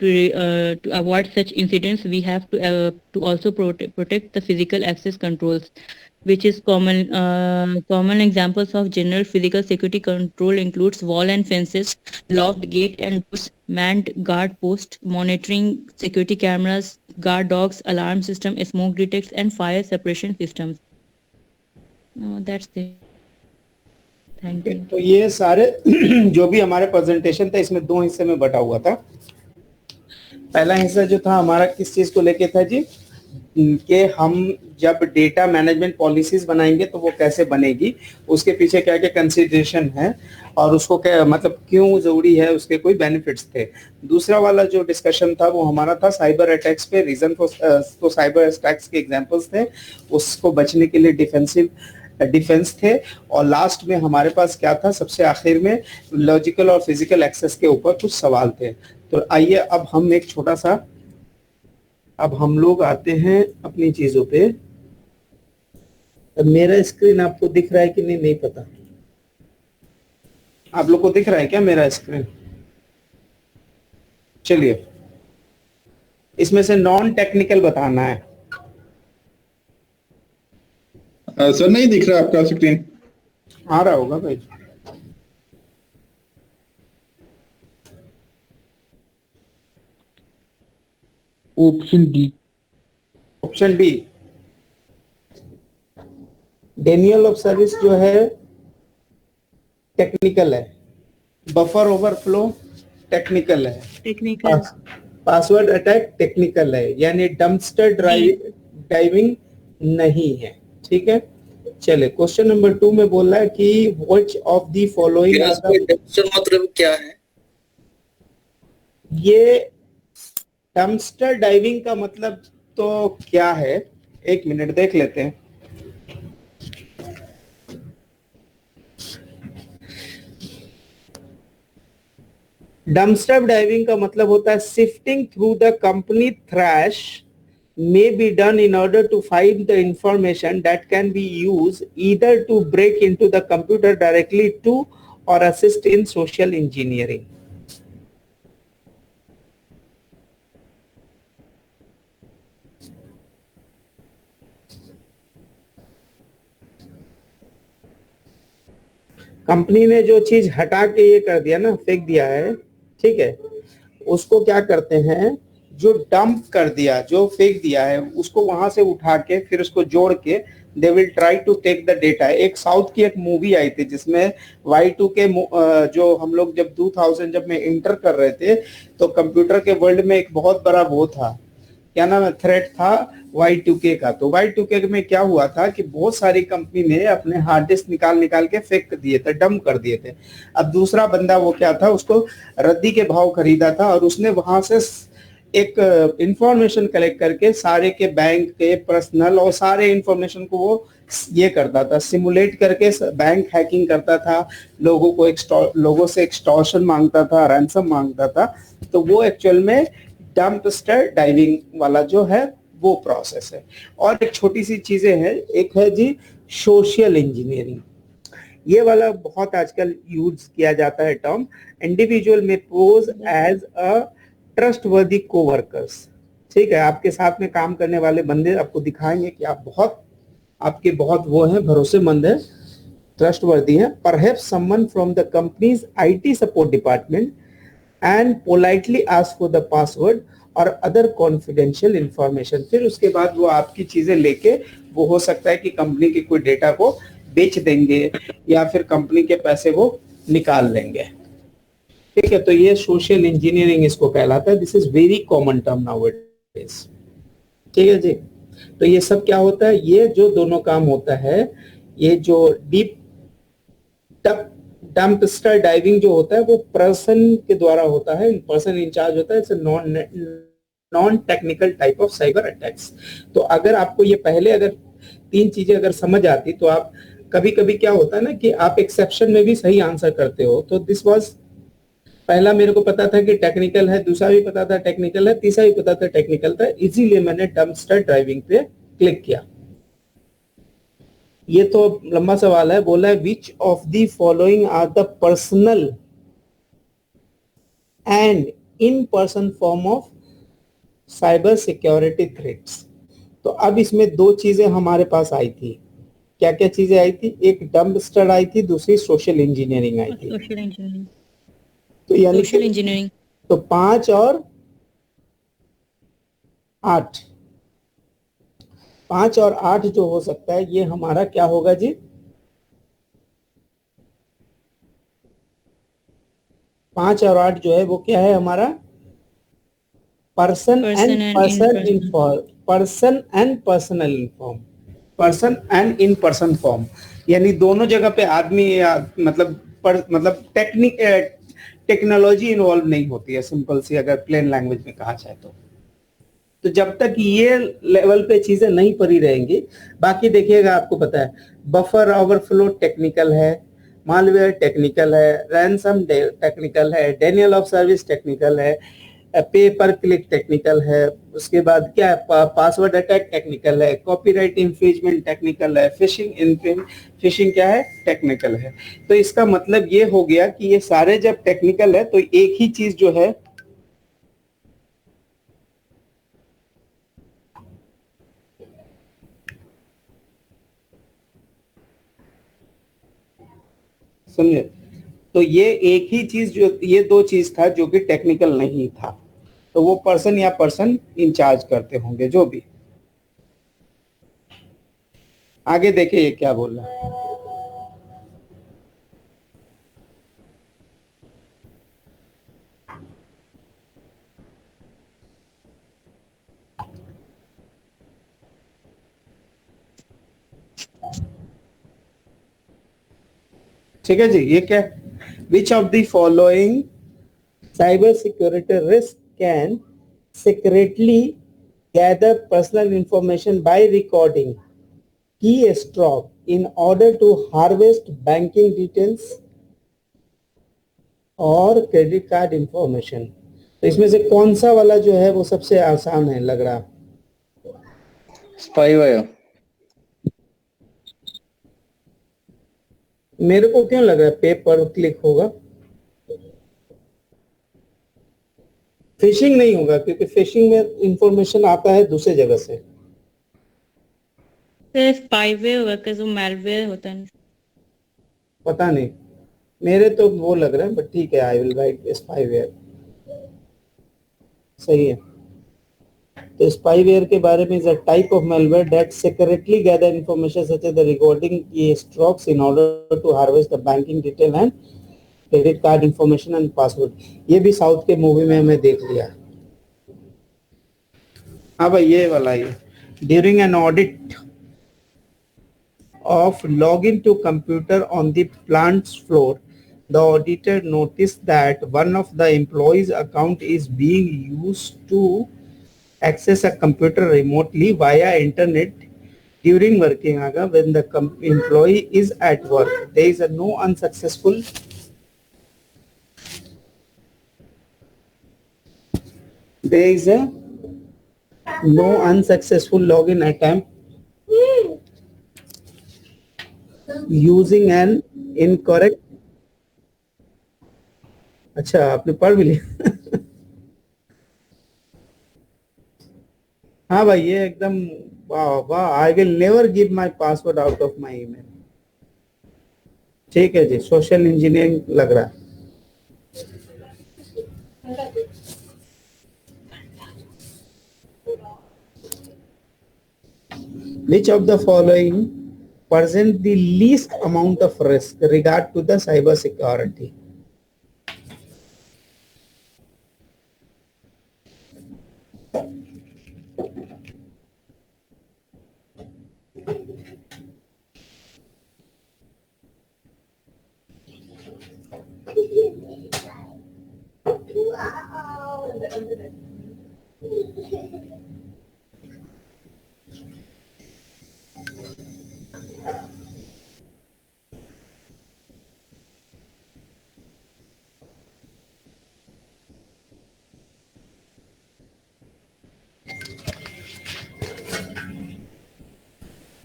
To avoid such incidents, we have to also protect the physical access controls, which is common. Common examples of general physical security control includes wall and fences, locked gate and doors, manned guard post, monitoring security cameras, guard dogs, alarm system, smoke detects, and fire suppression systems. That's it. Thank you. तो ये सारे जो भी हमारे प्रेजेंटेशन था इसमें दो हिस्से में बटा हुआ था. पहला हिस्सा जो था हमारा किस चीज को लेके था जी, कि हम जब डेटा मैनेजमेंट पॉलिसीज बनाएंगे तो वो कैसे बनेगी, उसके पीछे क्या क्या कंसीडरेशन है और उसको क्या मतलब क्यों जरूरी है, उसके कोई बेनिफिट्स थे. दूसरा वाला जो डिस्कशन था वो हमारा था साइबर अटैक्स पे, रीजन फॉर तो साइबर अटैक्स के एग्जांपल्स थे, उसको बचने के लिए डिफेंस थे. और लास्ट में हमारे पास क्या था, सबसे आखिर में लॉजिकल और फिजिकल एक्सेस के ऊपर कुछ सवाल थे. तो आइए अब हम एक छोटा सा, अब हम लोग आते हैं अपनी चीजों पे. अब मेरा स्क्रीन आपको दिख रहा है कि नहीं पता. आप लोग को दिख रहा है क्या मेरा स्क्रीन? चलिए इसमें से नॉन टेक्निकल बताना है. सर नहीं दिख रहा आपका स्क्रीन. आ रहा होगा भाई. Option D. Option B, denial of service जो है टेक्निकल है, बफर ओवरफ्लो टेक्निकल है, Technical. पासवर्ड अटैक टेक्निकल है, यानी डंपस्टर ड्राइविंग नहीं है। ठीक है, चले क्वेश्चन नंबर 2 में बोल रहा है कि which of the following dumpster मतलब क्या है? ये डंपस्टर डाइविंग का मतलब तो क्या है, एक मिनट देख लेते हैं। डंपस्टर डाइविंग का मतलब होता है sifting through the company trash may be done in order to find the information that can be used either to break into the computer directly to or assist in social engineering. Company ने जो चीज हटा के ये कर दिया ना, फेंक दिया है, ठीक है, उसको क्या करते हैं, जो डंप कर दिया, जो फेंक दिया है, उसको वहां से उठा के फिर उसको जोड़ के they will try to take the data. एक साउथ की एक मूवी आई थी जिसमें Y2K जो हम लोग जब 2000 जब में इंटर कर रहे थे तो कंप्यूटर के वर्ल्ड में एक बहुत बड़ा वो था, क्या नाम है, थ्रेट था Y2K का। तो Y2K में क्या हुआ था कि बहुत सारी कंपनी ने अपने हार्ड डिस्क निकाल निकाल के फेंक दिए थे, डंप कर दिए थे। अब दूसरा बंदा वो क्या था, उसको रद्दी के भाव खरीदा था और उसने वहां से एक इंफॉर्मेशन कलेक्ट करके सारे के बैंक के पर्सनल और सारे इंफॉर्मेशन को वो ये करता था, सिमुलेट करके बैंक हैकिंग करता था, लोगों से एक्सटॉर्शन मांगता था, रैंसम मांगता था। तो वो एक्चुअल में डंपस्टर डाइविंग वाला जो है वो प्रोसेस है। और एक छोटी सी चीजें हैं, एक है जी सोशल इंजीनियरिंग, ये वाला बहुत आजकल यूज किया जाता है टर्म। इंडिविजुअल में pose as a trustworthy coworkers, ठीक है, आपके साथ में काम करने वाले बंदे आपको दिखाएंगे कि आप आपके बहुत वो है, भरोसेमंद है, ट्रस्टवर्दी है। Perhaps someone from the companies IT support department and politely ask for the password और अदर कॉन्फिडेंशियल इंफॉर्मेशन। फिर उसके बाद वो आपकी चीजें लेके वो हो सकता है कि कंपनी के कोई डेटा को बेच देंगे या फिर कंपनी के पैसे वो निकाल लेंगे। ठीक है, तो ये सोशल इंजीनियरिंग इसको कहलाता है। This is very common term nowadays. ठीक है जी, तो ये सब क्या होता है, ये जो दोनों काम होता है, ये जो डीप डंपस्टर डाइविंग जो होता है वो पर्सन के द्वारा होता है, पर्सन इंचार्ज होता है। It's non technical type of cyber attacks. तो अगर आपको ये पहले अगर 3 चीजें अगर समझ आती तो आप कभी कभी क्या होता है ना कि आप एक्सेप्शन में भी सही आंसर करते हो। तो दिस वाज, पहला मेरे को पता था कि टेक्निकल है, दूसरा भी पता था टेक्निकल है, तीसरा भी पता था टेक्निकल था, इसीलिए मैंने डंपस्टर ड्राइविंग पे क्लिक किया। ये तो लंबा सवाल है, बोला है which of the following are the personal and in person form of cyber security threats. तो अब इसमें 2 चीजें हमारे पास आई थी। क्या क्या चीजें आई थी, एक डंपस्टर आई थी, दूसरी सोशल इंजीनियरिंग आई थी। Social engineering. तो यानी Social engineering. तो 5 और 8, 5 और 8 जो हो सकता है ये हमारा क्या होगा जी, 5 और 8 जो है वो क्या है हमारा, person and in person form, यानी दोनों जगह पे आदमी या मतलब टेक्नोलॉजी इन्वॉल्व नहीं होती है, सिंपल सी अगर प्लेन लैंग्वेज में कहा जाए तो जब तक ये लेवल पे चीजें नहीं पड़ी रहेंगी, बाकी देखिएगा आपको पता है बफर ओवरफ्लो टेक्निकल है, मालवेयर टेक्निकल है, रैंसम टेक्निकल है, डेनियल ऑफ सर्विस टेक्निकल है, पे पर क्लिक टेक्निकल है, उसके बाद क्या है, पासवर्ड अटैक टेक्निकल है, कॉपीराइट इंफ्रिंजमेंट टेक्निकल है, फिशिंग क्या है, टेक्निकल है। तो इसका मतलब ये हो गया कि ये सारे जब टेक्निकल है तो एक ही चीज जो है समझे, तो ये एक ही चीज जो, ये 2 चीज था जो कि टेक्निकल नहीं था। तो वो पर्सन या पर्सन इंचार्ज करते होंगे, जो भी। आगे देखिए ये क्या बोल रहा है। ठीक है जी, ये क्या, विच of the following cyber security risk can secretly gather personal information by recording keystroke in order to harvest banking details और क्रेडिट कार्ड इंफॉर्मेशन। तो इसमें से कौन सा वाला जो है वो सबसे आसान है लग रहा? स्पाईवेयर। मेरे को क्यों लग रहा है पे पर क्लिक होगा? फिशिंग नहीं होगा, क्योंकि फिशिंग में इंफॉर्मेशन आता है दूसरे जगह से। स्पाईवेयर होगा क्योंकि वो मैलवेयर होता है। पता नहीं, मेरे तो वो लग रहा है, बट ठीक है, आई विल राइट स्पाईवेयर। सही है। तो स्पाईवेयर के बारे में is a type of malware that secretly gather information such as the recording keystrokes in order to harvest the banking detail and credit card information and password। ये भी साउथ के मूवी में हमें देख लिया। हाँ भाई, ये वाला ही। During an audit of login to computer on the plant's floor, the auditor noticed that one of the employees' account is being used to access a computer remotely via internet during working hours when the employee is at work. There is a no unsuccessful login attempt using an incorrect। अच्छा, आपने पढ़ भी लिया। हाँ भाई, ये एकदम वाह वाह। I will never give my password out of my email. ठीक है जी, सोशल इंजीनियरिंग लग रहा है। Which of the following present the least amount of risk regard to the cyber security?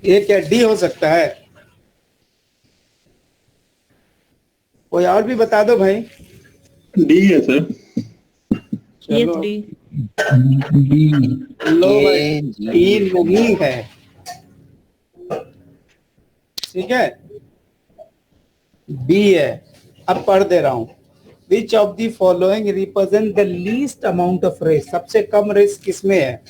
ये क्या डी हो सकता है? कोई और भी बता दो भाई। डी है सर। Yes, चलो, D. लो भाई, ई नहीं है। ठीक है, बी है। अब पढ़ दे रहा हूं। विच of the following represent the least amount of risk? सबसे कम रिस्क किसमें है?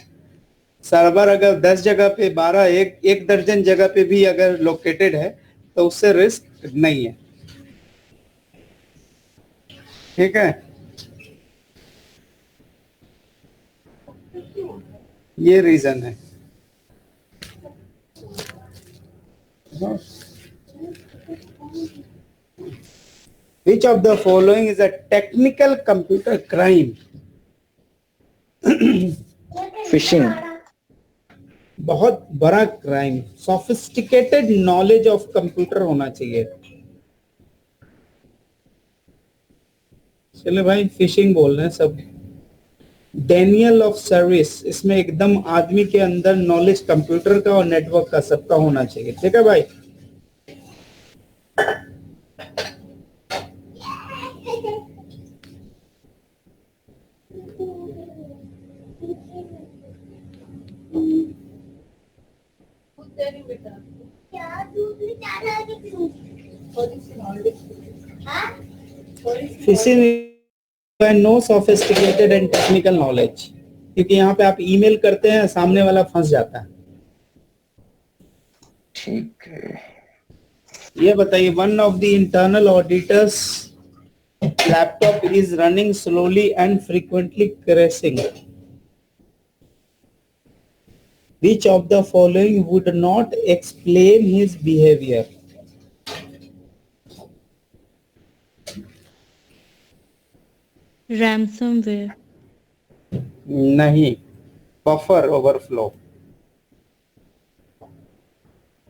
सर्वर अगर 10 जगह पे 12 एक दर्जन जगह पे भी अगर लोकेटेड है तो उससे रिस्क नहीं है। ठीक है, ये रीजन है। Which of the following is a technical computer crime? Fishing. बहुत बड़ा crime. Sophisticated knowledge of computer होना चाहिए। चले भाई, फिशिंग बोल रहे हैं सब। डेनियल ऑफ सर्विस, इसमें एकदम आदमी के अंदर नॉलेज कंप्यूटर का और नेटवर्क का सबका होना चाहिए। ठीक है भाई। Phishing and no sophisticated and technical knowledge, क्योंकि यहाँ पे आप ईमेल करते हैं, सामने वाला फंस जाता है। ठीक है। ये बताइए, one of the internal auditors laptop is running slowly and frequently crashing. Which of the following would not explain his behavior? Ransomware. नहीं, बफर ओवरफ्लो।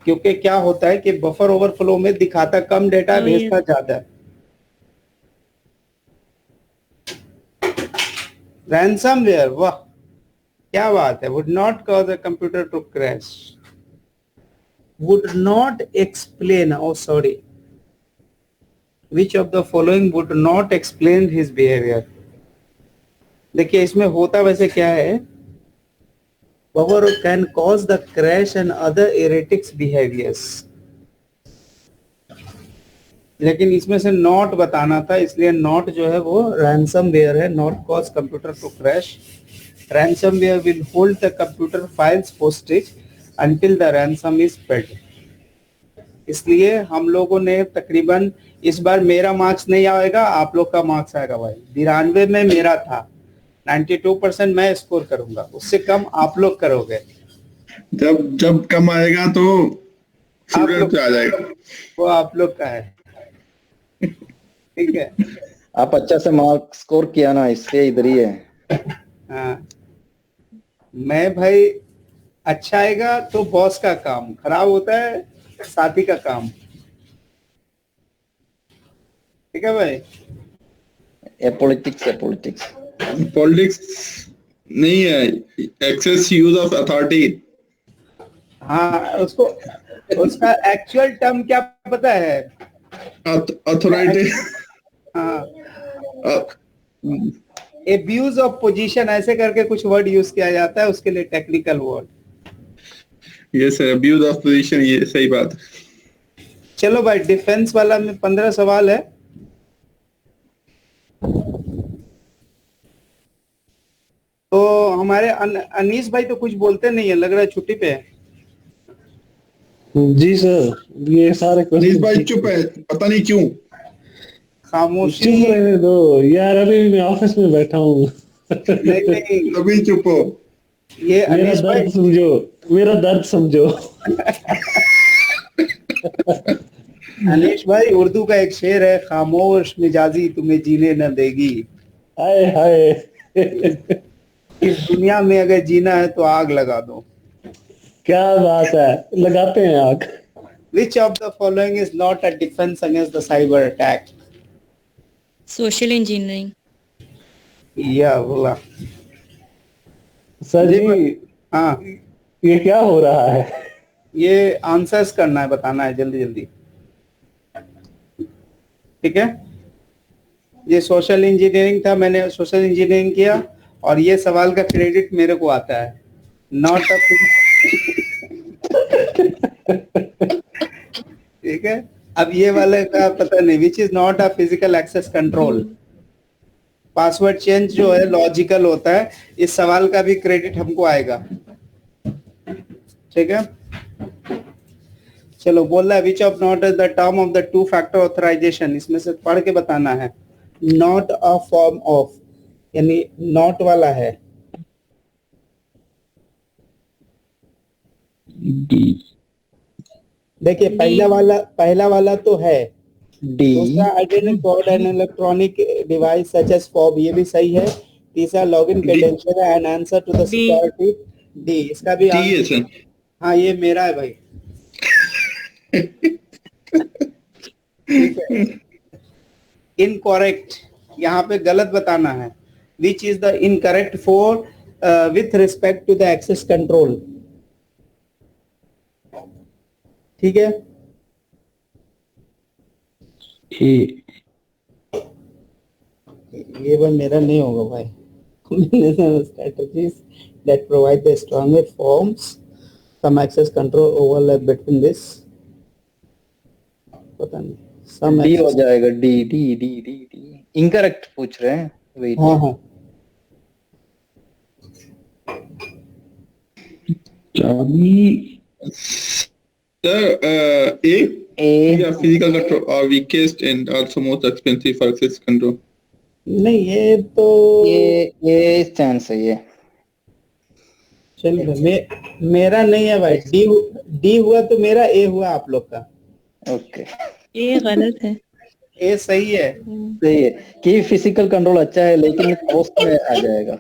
क्योंकि क्या होता है कि बफर ओवरफ्लो में दिखाता कम डेटा, भेजता ज्यादा। रैंसमवेयर, वाह क्या बात है। Would not cause a computer to crash, would not explain, oh sorry, which of the following would not explain his behaviour. देखिए इसमें होता वैसे क्या है, buffer can cause the crash and other erratics behaviours, लेकिन इसमें से नॉट बताना था, इसलिए नॉट जो है वो रैंसमवेयर है। Not cause computer to crash, ransomware will hold the computer files hostage until the ransom is paid. इसलिए हम लोगों ने तकरीबन, इस बार मेरा मार्क्स नहीं आएगा, आप लोग का मार्क्स आएगा भाई। 92 में मेरा था, 92% मैं स्कोर करूंगा, उससे कम आप लोग करोगे। जब जब कम आएगा तो स्टूडेंट पे आ जाएगा, वो आप लोग का है, ठीक है। आप अच्छा से मार्क स्कोर किया ना, इसलिए इधर ही है। हाँ, मैं भाई अच्छा आएगा तो बॉस का काम, खराब होता है साथी का काम, ठीक है भाई। ये पॉलिटिक्स है, पॉलिटिक्स। पॉलिटिक्स नहीं है, एक्सेस यूज ऑफ अथॉरिटी। हाँ, उसको उसका एक्चुअल टर्म क्या पता है? अथॉरिटी। हाँ, एब्यूज ऑफ पोजीशन, ऐसे करके कुछ वर्ड यूज किया जाता है उसके लिए, टेक्निकल वर्ड। ये सर, अब्यूज ऑफ पोजीशन, ये सही बात है। चलो भाई, डिफेंस वाला में 15 सवाल है। तो हमारे अनीस भाई तो कुछ बोलते नहीं है, लग रहा है छुट्टी पे है। जी सर, ये सारे अनीस भाई चुप है, पता नहीं क्यों। खामोशी। चुप रहने दो यार, अभी मैं ऑफिस में बैठा हूँ। नहीं नहीं, अभी चुप हो। ये मेरा अनीस भाई दर्द समझो, मेरा दर्द समझो। अनीश भाई, उर्दू का एक शेर है, खामोश मिजाजी तुम्हें जीने न देगी। हाय हाय। इस दुनिया में अगर जीना है तो आग लगा दो। क्या बात है, लगाते हैं आग। Which of the following is not a defense against the cyber attack? Social engineering. या बोला सर जी, जी, हाँ, ये क्या हो रहा है? ये आंसर्स करना है, बताना है जल्दी जल्दी, ठीक है। ये सोशल इंजीनियरिंग था, मैंने सोशल इंजीनियरिंग किया, और ये सवाल का क्रेडिट मेरे को आता है। नॉट अ, ठीक है। अब ये वाले का पता नहीं, which is not a physical access control. Password change जो है लॉजिकल होता है, इस सवाल का भी क्रेडिट हमको आएगा, ठीक है। चलो, बोल रहा है which of not is the term of the two factor authorization, इसमें से पढ़ के बताना है। नॉट अ फॉर्म ऑफ, यानी नॉट वाला है। देखिए पहला वाला तो है, डी। दूसरा identity code and electronic device such as fob, ये भी सही है। तीसरा login credential and answer to the D. Security, D. इसका भी टी है सर। हाँ, ये मेरा है भाई, ठीक है। इनकरेक्ट, यहाँ पे गलत बताना है। Which is the incorrect for with respect to the access control, ठीक है। ये बार मेरा नहीं होगा भाई। Combination strategies that provide the stronger forms, some access control overlap between this, पता नहीं, some डी हो access, जाएगा, D D D D D. Incorrect पूछ रहे हैं। वेट हाँ हाँ चाबी Sir, A, A yeah, physical control are weakest and also most expensive for access control. नहीं ये तो ये चांस है ये चल मेरा नहीं है भाई, डी हुआ तो मेरा, ए हुआ आप लोग का। ओके ये गलत है। ए सही है। सही है कि फिजिकल कंट्रोल अच्छा है लेकिन कॉस्ट में आ जाएगा।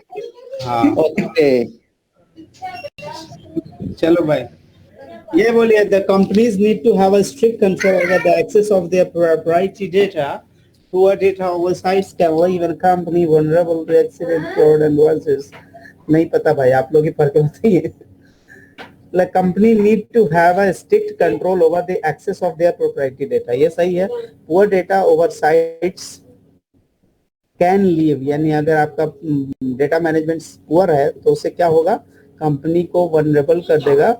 हाँ ओके चलो भाई, ये बोलिए, the companies need to have a strict control over the access of their proprietary data. Poor data oversights can leave a company vulnerable to accident, fraud and losses. नहीं पता भाई, आप लोग ही फर्क बताइए। The company need to have a strict control over the access of their proprietary data. ये सही है। Poor data oversights can leave, यानी अगर आपका डेटा मैनेजमेंट पुअर है तो उससे क्या होगा, कंपनी को वनरेबल कर देगा।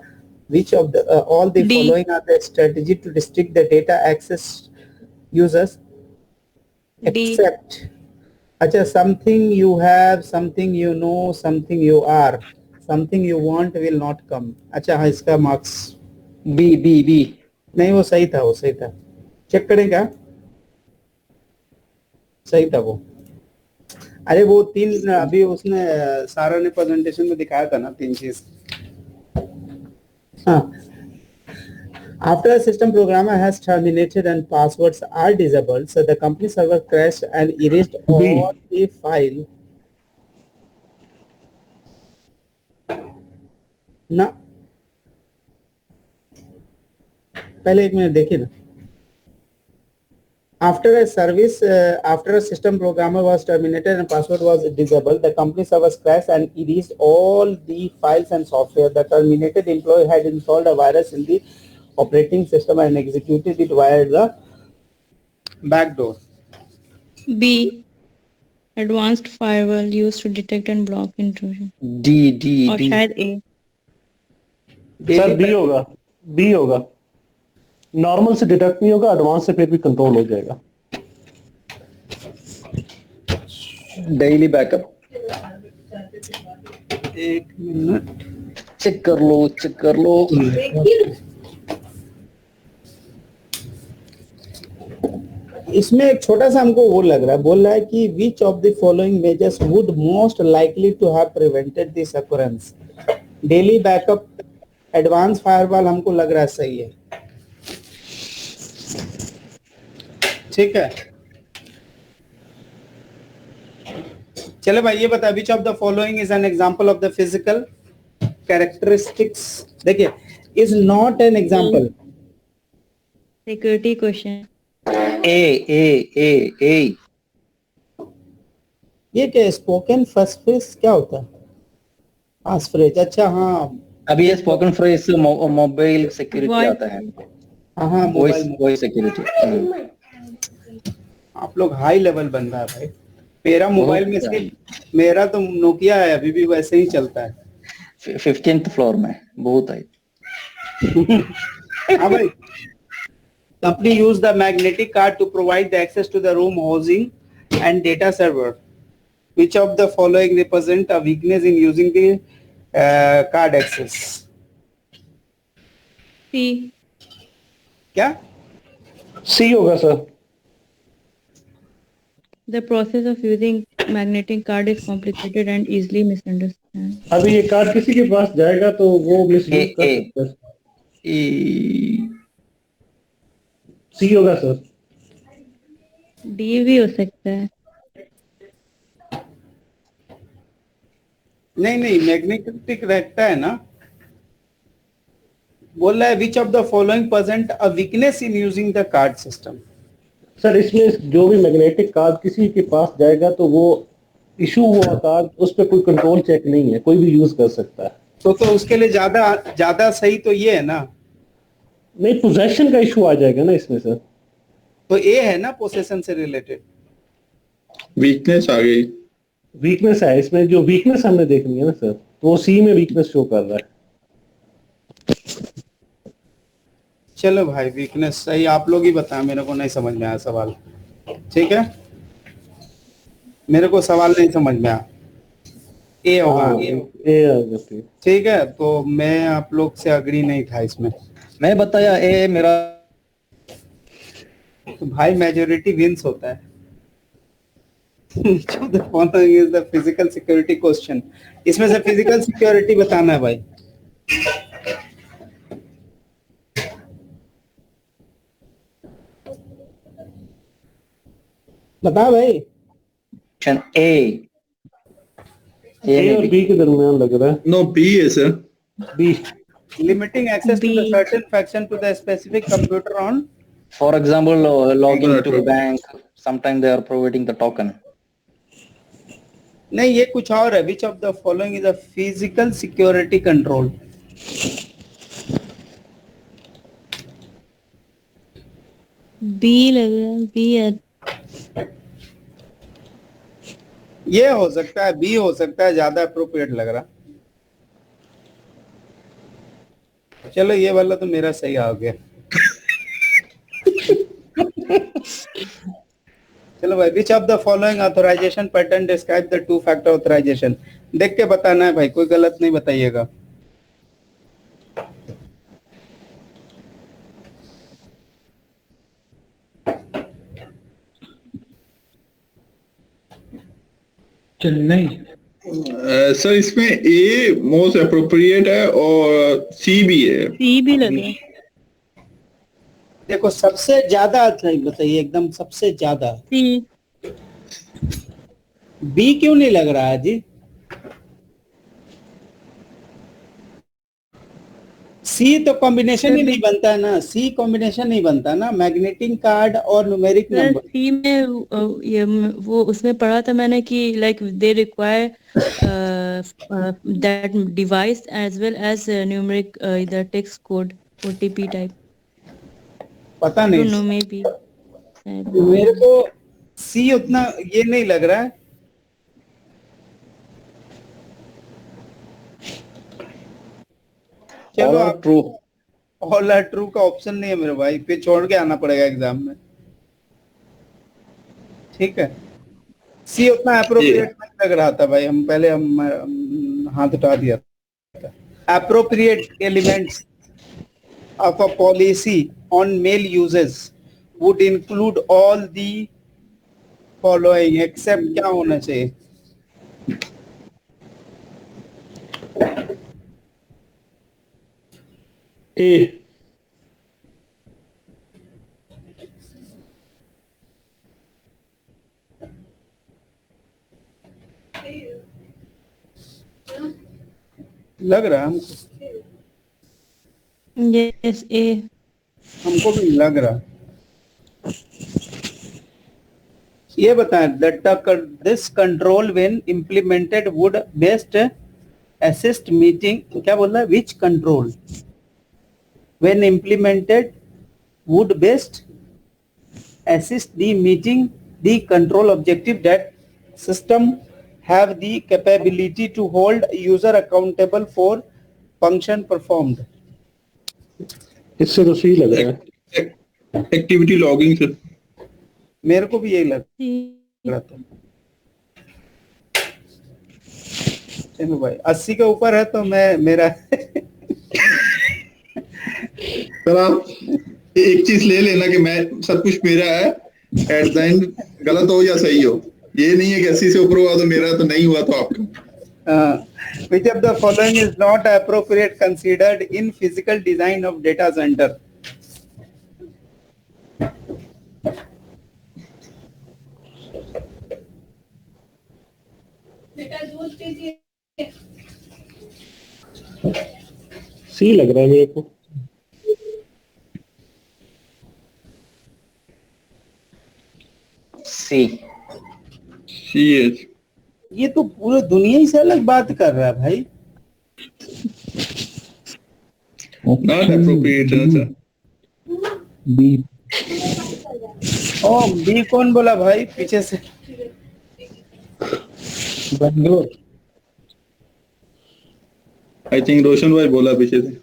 Which of the all the D. following are the strategy to restrict the data access users? D. Except, अच्छा, something you have, something you know, something you are, something you want will not come. अच्छा हाँ, इसका मार्क्स बी बी बी नहीं, वो सही था, वो सही था। चेक करें क्या? सही था वो। अरे वो तीन अभी उसने सारा ने प्रेजेंटेशन में दिखाया था ना, तीन चीज। हाँ, after a system programmer has terminated and passwords are disabled, so the company server crashed and erased all the file. ना, पहले एक मिनट देखिए ना। After a system programmer was terminated and password was disabled, the company servers crashed and erased all the files and software. The terminated employee had installed a virus in the operating system and executed it via the backdoor. B. Advanced firewall used to detect and block intrusion. D D और डी शायद A. सर बी होगा, बी होगा। नॉर्मल से डिटेक्ट नहीं होगा, एडवांस से फिर भी कंट्रोल हो जाएगा। डेली बैकअप एक मिनट चेक कर लो, चेक कर लो। इसमें एक छोटा सा हमको वो लग रहा है, बोल रहा है कि which of the following measures would most likely to have prevented this occurrence? Daily backup, advance firewall हमको लग रहा है सही है। ठीक है, चले भाई, ये बता, which of the following is an example of the physical characteristics? देखिए, is not an example. Security question. ए ये क्या स्पोकन फर्स्ट फ्रेज क्या होता है? पास फ्रेज, अच्छा हाँ। अभी ये स्पोकन फ्रेज मोबाइल सिक्योरिटी आता है। हाँ वॉइस मोबाइल। Voice security. आप लोग हाई लेवल बन रहा है भाई। मेरा मोबाइल में से, मेरा तो नोकिया है, अभी भी वैसे ही चलता है। 15th फ्लोर में बहुत है। हाँ भाई, company use the magnetic card to provide the access to the room housing and data server. Which of the following represent a weakness in using the card access? C. क्या? सी होगा sir. The process of using magnetic card is complicated and easily misunderstood. अभी ये कार्ड किसी के पास जाएगा तो वो मिसयूज कर ए सकता है। ई सी होगा सर। D भी हो सकता है। नहीं नहीं, मैग्नेटिक रहता है ना। बोल रहा है which of the following present a weakness in using the card system? Sir इसमें जो भी मैग्नेटिक कार्ड किसी के पास जाएगा तो वो इशू हुआ कार्ड, उस पर कोई कंट्रोल चेक नहीं है, कोई भी यूज कर सकता है। तो उसके लिए ज्यादा सही तो ये है ना। नहीं, पोजेशन का इशू आ जाएगा ना इसमें सर। तो ए है ना पोसेशन से रिलेटेड। वीकनेस आ गई। वीकनेस है इसमें, जो वीकनेस हमने देखनी है ना सर, तो वो सी में वीकनेस शो कर रहा है। चलो भाई, वीकनेस सही, आप लोग ही बताएं, मेरे को नहीं समझ में आया सवाल। ठीक है, मेरे को सवाल नहीं समझ में आया। ए होगा। हाँ ए आ जाती है। ठीक है, तो मैं आप लोग से अग्री नहीं था इसमें। मैं बताया ए मेरा। तो भाई मेजोरिटी विंस होता है। The following is the physical security question. इसमें से फिजिकल सिक्योरिटी बताना है भाई। बता भाई। ऑप्शन ए ए और बी के दरमियान लग रहा है। नो बी है sir. B Limiting access to the B. certain faction to the specific computer on for example logging to Network. Bank sometime they are providing the token. नहीं, ये कुछ और है। Which of the following is a physical security control? B लग रहा है, B है। ये हो सकता है, बी हो सकता है, ज्यादा अप्रोप्रिएट लग रहा। चलो ये वाला तो मेरा सही आ गया। चलो भाई, which of the following authorization pattern describe the two factor authorization. देख के बताना है भाई, कोई गलत नहीं बताइएगा। चेन्नई। सर इसमें ए मोस्ट अप्रोप्रिएट है और सी भी है। C भी लग रहा है। देखो सबसे ज्यादा बताइए, एकदम सबसे ज्यादा। C. बी क्यों नहीं लग रहा है जी? सी तो कॉम्बिनेशन ही नहीं बनता है ना। सी कॉम्बिनेशन नहीं बनता ना, मैग्नेटिक कार्ड और न्यूमेरिक सर नंबर। C में ये वो उसमें पढ़ा था मैंने कि like they require that device as well as numeric either text code OTP type. पता I don't नहीं, know, maybe. मेरे को सी उतना ये नहीं लग रहा है। चलो आप ट्रू। ऑल आर ट्रू का ऑप्शन नहीं है मेरे भाई, फिर छोड़ के आना पड़ेगा एग्जाम में। ठीक है, सी उतना अप्रोप्रिएट नहीं लग रहा था भाई। हम पहले हम हाथ उठा दिया था। Appropriate elements of a policy on mail uses would include all the following except क्या होना चाहिए? ए लग रहा है हमको, Yes, A. हमको भी लग रहा। ये बताएं, this control when implemented would best assist meeting, क्या बोल रहा है? Which control when implemented would best assist the meeting the control objective that system have the capability to hold user accountable for function performed. इससे तो सी लग रहा है। Activity logging sir. मेरे को भी यही लग C. रहा था। चलो भाई, 80 के ऊपर है तो मैं मेरा सर आप एक चीज ले लेना कि मैं सब कुछ मेरा है, एट द एंड गलत हो या सही हो। ये नहीं है कि 80 से ऊपर हुआ तो मेरा, तो नहीं हुआ तो आपका। which of the following is not appropriate considered in physical design of data center? सी लग रहा है मेरे को। सी। सी है। ये तो पूरे दुनिया ही से अलग बात कर रहा है भाई। नॉट अप्रोप्रिएट है सर। बी ओ बी कौन बोला भाई पीछे से? बैंगलोर। आई थिंक रोशन भाई बोला पीछे से।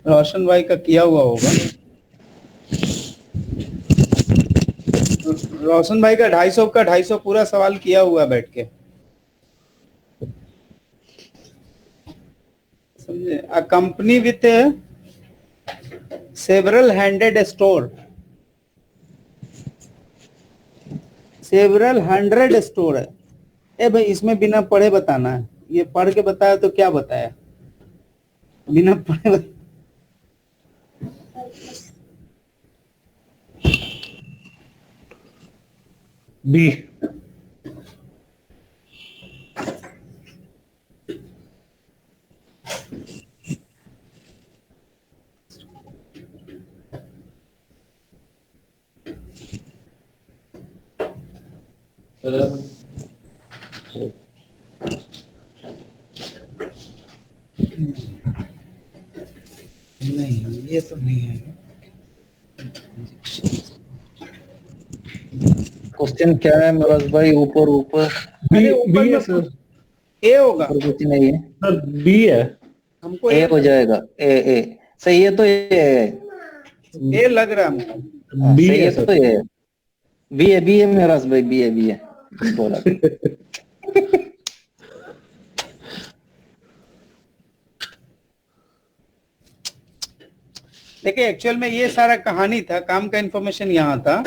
रोशन भाई का किया हुआ होगा। रोशन भाई का 250 का 250 पूरा सवाल किया हुआ बैठ के, समझे। A company with several handed store, several 100 store है। ए भाई इसमें बिना पढ़े बताना है, ये पढ़ के बताया तो क्या बताया, बिना पढ़े बी। नहीं, ये तो नहीं है। क्वेश्चन क्या है महाराज भाई? ऊपर ऊपर अरे ऊपर बी है में सर। ए होगा, ऊपर कुछ नहीं है। सर बी है। हमको ए हो जाएगा। ए सही है तो ए है। ए लग रहा है हमको। हाँ, बी सही है है सर। तो ए है। बी है महाराज भाई, बी है बोला। देखिए एक्चुअल में ये सारा कहानी था, काम का इंफॉर्मेशन यहाँ था।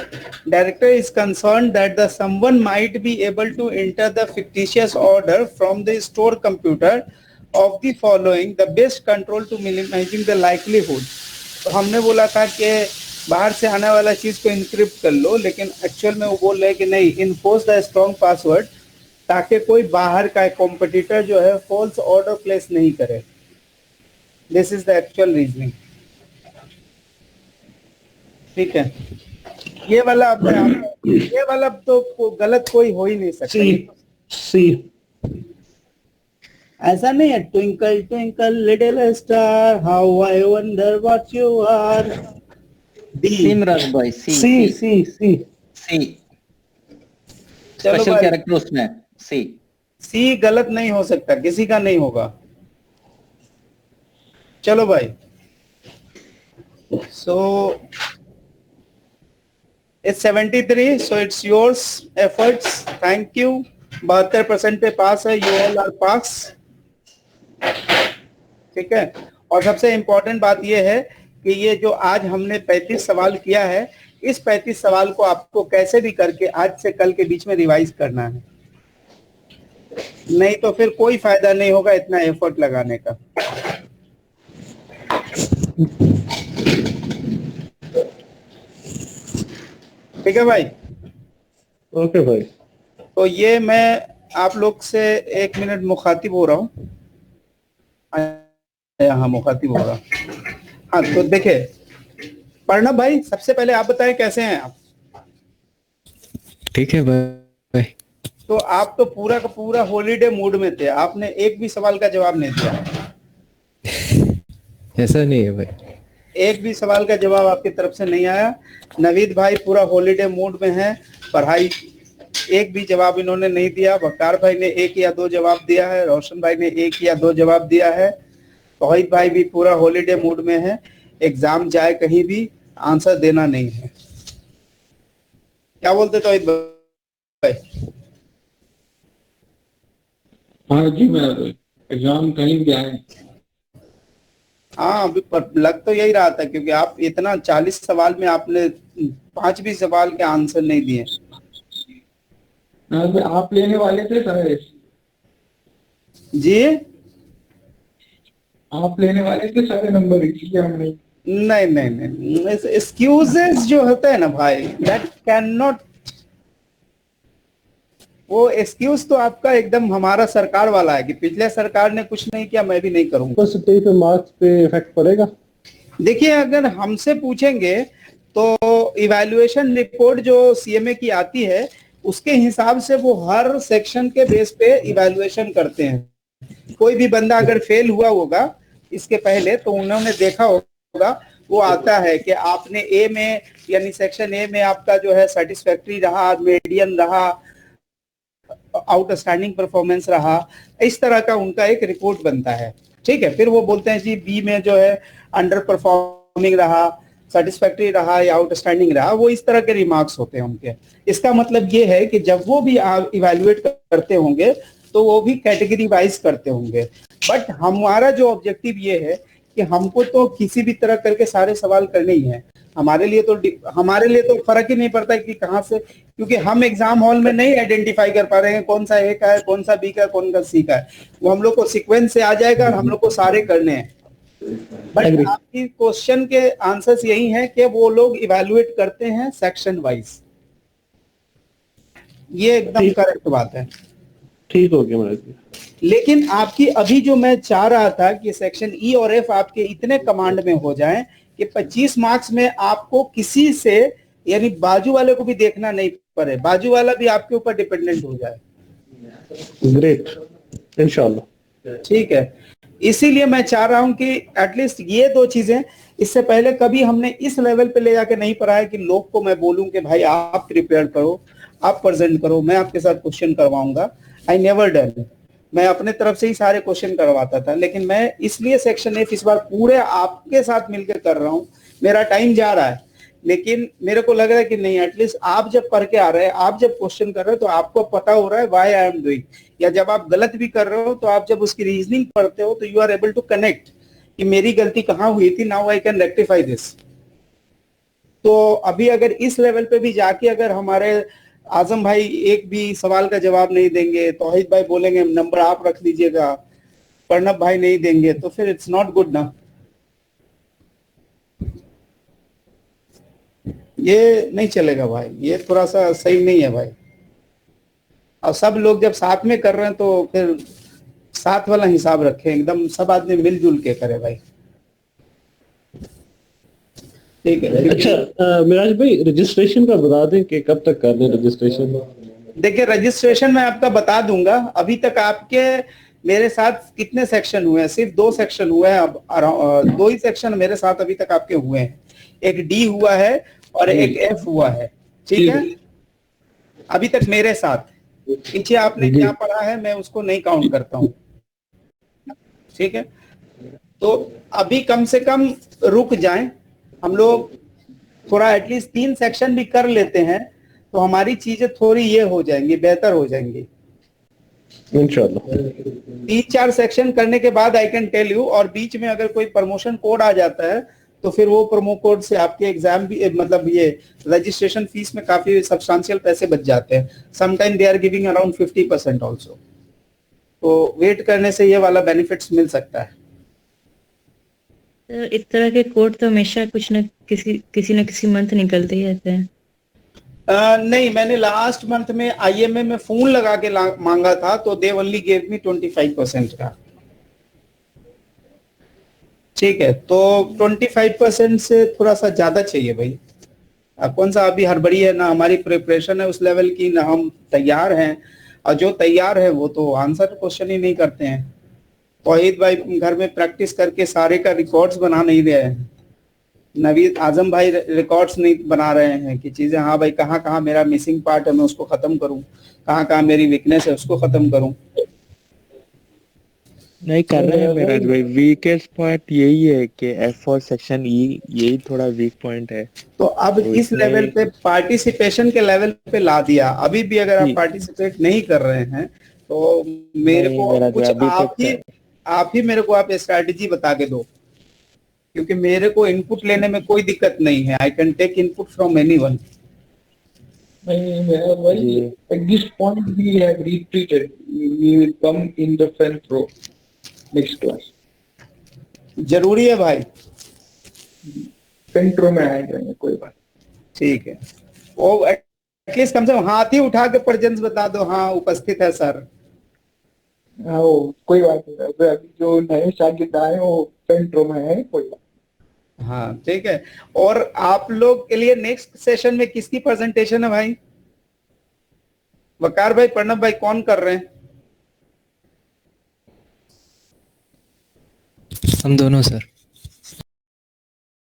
Director is concern that the someone might be able to enter the fictitious order from the store computer of the following, the best control to minimizing the likelihood. तो हमने बोला था कि बाहर से आने वाला चीज को इनक्रिप्ट कर लो, लेकिन एक्चुअल में वो बोल रहे हैं कि नहीं, इन्फोर्स द स्ट्रॉन्ग पासवर्ड, ताकि कोई बाहर का कॉम्पिटिटर जो है फॉल्स ऑर्डर प्लेस नहीं करे। This is the actual reasoning, ठीक है। ये वाला ये वाला तो गलत कोई हो ही नहीं सकता। सी। ऐसा नहीं है, twinkle twinkle little star how I wonder what you are. सी महाराज भाई, सी चलो स्पेशल भाई, कैरेक्टर उसमें सी। सी गलत नहीं हो सकता, किसी का नहीं होगा। चलो भाई, सो it's 73, so it's yours efforts, thank you। 72% पे पास है, you all are pass, ठीक है। और सबसे इम्पोर्टेंट बात ये है कि ये जो आज हमने 35 सवाल किया है, इस 35 सवाल को आपको कैसे भी करके आज से कल के बीच में रिवाइज करना है, नहीं तो फिर कोई फायदा नहीं होगा इतना एफर्ट लगाने का। ठीक है भाई, ओके भाई। तो ये मैं आप लोग से 1 मिनट मुखातिब हो रहा हूँ, यहाँ मुखातिब हो रहा। हाँ तो देखे प्रणब भाई, सबसे पहले आप बताएं कैसे हैं आप? ठीक है भाई। तो आप तो पूरा का पूरा हॉलीडे मूड में थे, आपने एक भी सवाल का जवाब नहीं दिया। ऐसा नहीं है भाई, एक भी सवाल का जवाब आपकी तरफ से नहीं आया। नवीद भाई पूरा हॉलीडे मूड में है, पढ़ाई, एक भी जवाब इन्होंने नहीं दिया। वकार भाई ने 1 या 2 जवाब दिया है, रोशन भाई ने 1 या 2 जवाब दिया है, तौहीद भाई भी पूरा हॉलीडे मूड में है। एग्जाम जाए कहीं भी आंसर देना नहीं है। क्या बोलते तौहीद भाई? हाँ जी, मैं एग्जाम कहीं भी आए। हाँ अभी लग तो यही रहा था, क्योंकि आप इतना 40 सवाल में आपने 5 भी सवाल के आंसर नहीं दिए। आप लेने वाले थे सारे जी, आप लेने वाले थे सारे नंबर, इसलिए हम नहीं। एक्सक्यूजेस जो होता है ना भाई, दैट कैन नॉट, वो एक्सक्यूज तो आपका एकदम हमारा सरकार वाला है कि पिछले सरकार ने कुछ नहीं किया, मैं भी नहीं करूंगा। परसेंटेज पे मार्क्स पे इफेक्ट पड़ेगा? देखिए अगर हमसे पूछेंगे तो इवैल्यूएशन रिपोर्ट जो सीएमए की आती है, उसके हिसाब से वो हर सेक्शन के बेस पे इवैल्यूएशन करते हैं। कोई भी बंदा अगर फेल हुआ होगा इसके पहले, तो उन्होंने देखा होगा, वो आता है कि आपने ए में यानी सेक्शन ए में आपका जो है सेटिस्फैक्ट्री रहा, मीडियम रहा, आउटस्टैंडिंग परफॉर्मेंस रहा, इस तरह का उनका एक रिपोर्ट बनता है। ठीक है, फिर वो बोलते हैं जी बी में जो है अंडर परफॉर्मिंग रहा, सेटिस्फैक्टरी रहा या आउटस्टैंडिंग रहा, वो इस तरह के रिमार्क्स होते हैं उनके। इसका मतलब ये है कि जब वो भी इवैल्यूएट करते होंगे तो वो भी कैटेगरी वाइज करते होंगे। बट हमारा जो ऑब्जेक्टिव ये है कि हमको तो किसी भी तरह करके सारे सवाल करने ही हैं। हमारे लिए तो फर्क ही नहीं पड़ता कि कहाँ से, क्योंकि हम एग्जाम हॉल में नहीं आइडेंटिफाई कर पा रहे हैं कौन सा ए का है, कौन सा बी का है, कौन सा सी का है। वो हम लोग को सीक्वेंस से आ जाएगा और हम लोग को सारे करने हैं। बट आपकी क्वेश्चन के आंसर्स यही है कि वो लोग इवैल्यूएट करते हैं सेक्शन वाइज। ये एकदम करेक्ट बात है। ठीक हो गया महाराज जी। लेकिन आपकी अभी जो मैं चाह रहा था कि सेक्शन ई और एफ आपके इतने कमांड में हो जाएं कि 25 मार्क्स में आपको किसी से, यानी बाजू वाले को भी देखना नहीं पड़े, बाजू वाला भी आपके ऊपर डिपेंडेंट हो जाए। ग्रेट, इंशाल्लाह। ठीक है, इसीलिए मैं चाह रहा हूं कि एटलीस्ट ये दो चीजें, इससे पहले कभी हमने इस लेवल पे ले जाके नहीं पढ़ाया कि लोग को मैं बोलूं कि भाई आप प्रिपेयर करो, आप प्रेजेंट करो, मैं आपके साथ क्वेश्चन करवाऊंगा। I never done. मैं अपने तरफ से ही सारे क्वेश्चन करवाता था, लेकिन मैं इसलिए सेक्शन एफ इस बार पूरे आपके साथ मिलकर कर रहा हूं। मेरा टाइम जा रहा है, लेकिन मेरे को लग रहा है कि नहीं, एटलीस्ट आप जब पढ़ के आ रहे हैं, आप जब क्वेश्चन कर रहे हो तो आपको पता हो रहा है व्हाई आई एम डूइंग, या जब आप गलत भी कर रहे हो तो आप जब उसकी रीजनिंग पढ़ते हो तो you are able to connect कि मेरी गलती कहाँ हुई थी, now I can rectify this. तो अभी अगर इस लेवल पे भी जाके अगर हमारे आजम भाई एक भी सवाल का जवाब नहीं देंगे, तौहीद भाई बोलेंगे नंबर आप रख लीजिएगा, प्रणब भाई नहीं देंगे, तो फिर इट्स नॉट गुड ना। ये नहीं चलेगा भाई, ये थोड़ा सा सही नहीं है भाई। और सब लोग जब साथ में कर रहे हैं तो फिर साथ वाला हिसाब रखें, एकदम सब आदमी मिलजुल के करे भाई। ठीक है। अच्छा मिराज भाई, रजिस्ट्रेशन का बता दें कि कब तक कर दें रजिस्ट्रेशन? देखिए, रजिस्ट्रेशन मैं आपका बता दूंगा। अभी तक आपके मेरे साथ कितने सेक्शन हुए हैं? सिर्फ 2 सेक्शन हुए हैं। अब 2 ही सेक्शन मेरे साथ अभी तक आपके हुए हैं। एक डी हुआ है और एक एफ हुआ है। ठीक है, अभी तक मेरे साथ। पीछे आपने क्या पढ़ा है मैं उसको नहीं काउंट करता हूँ। ठीक है, तो अभी कम से कम रुक जाएं हम लोग, थोड़ा एटलीस्ट 3 सेक्शन भी कर लेते हैं तो हमारी चीजें थोड़ी ये हो जाएंगी, बेहतर हो जाएंगी इंशाल्लाह। 3-4 सेक्शन करने के बाद आई कैन टेल यू। और बीच में अगर कोई प्रमोशन कोड आ जाता है तो फिर वो प्रोमो कोड से आपके एग्जाम भी, मतलब ये रजिस्ट्रेशन फीस में काफी सब्सटेंशियल पैसे बच जाते हैं। Sometime they are giving around 50% also. तो वेट करने से ये वाला बेनिफिट्स मिल सकता है। तो इस तरह के कोड तो हमेशा कुछ न किसी मंथ निकलते ही रहते हैं। नहीं, मैंने लास्ट मंथ में आईएमए में फोन लगा के मांगा था तो दे ओनली गेव मी 25% का। ठीक है, तो 25% से थोड़ा सा ज्यादा चाहिए भाई। कौन सा अभी हड़बड़ी है ना, हमारी प्रिपरेशन है उस लेवल की, ना हम तैयार हैं। और जो तैयार है वो तो आंसर क्वेश्चन ही नहीं करते हैं। तौहीद भाई घर में प्रैक्टिस करके सारे का रिकॉर्ड्स बना नहीं रहे हैं। नवीद आजम भाई रिकॉर्ड्स नहीं बना रहे हैं कि चीजें, हाँ भाई कहाँ कहाँ मेरा मिसिंग पार्ट है मैं उसको खत्म करूं, कहाँ कहाँ मेरी वीकनेस है उसको खत्म करूं। नहीं कर रहे हैं मेराज भाई। वीकेस्ट पॉइंट यही है कि एफ और सेक्शन ई, यही थोड़ा वीक पॉइंट है। तो अब तो इस लेवल पे पार्टिसिपेशन के लेवल पे ला दिया। अभी भी अगर आप पार्टिसिपेट नहीं कर रहे हैं तो मेरे को कुछ आप ही मेरे को आप स्ट्रैटेजी बता के दो, क्योंकि मेरे को इनपुट लेने में कोई दिक्कत नहीं है। I can take input from anyone. At this point we have retreated. We will come in the Fen Pro next class. जरूरी है भाई, Fen Pro में आएंगे, कोई बात। ठीक है, वो एटलीस्ट कम से कम हाथ ही उठा के प्रेजेंस बता दो, हाँ उपस्थित है सर। हाँ कोई बात नहीं, अभी जो नए शागिर्द आए वो Fen Pro में है, कोई बात। हाँ ठीक है। और आप लोग के लिए नेक्स्ट सेशन में किसकी प्रेजेंटेशन है भाई? वकार भाई, प्रणब भाई, कौन कर रहे हैं? हम दोनों सर।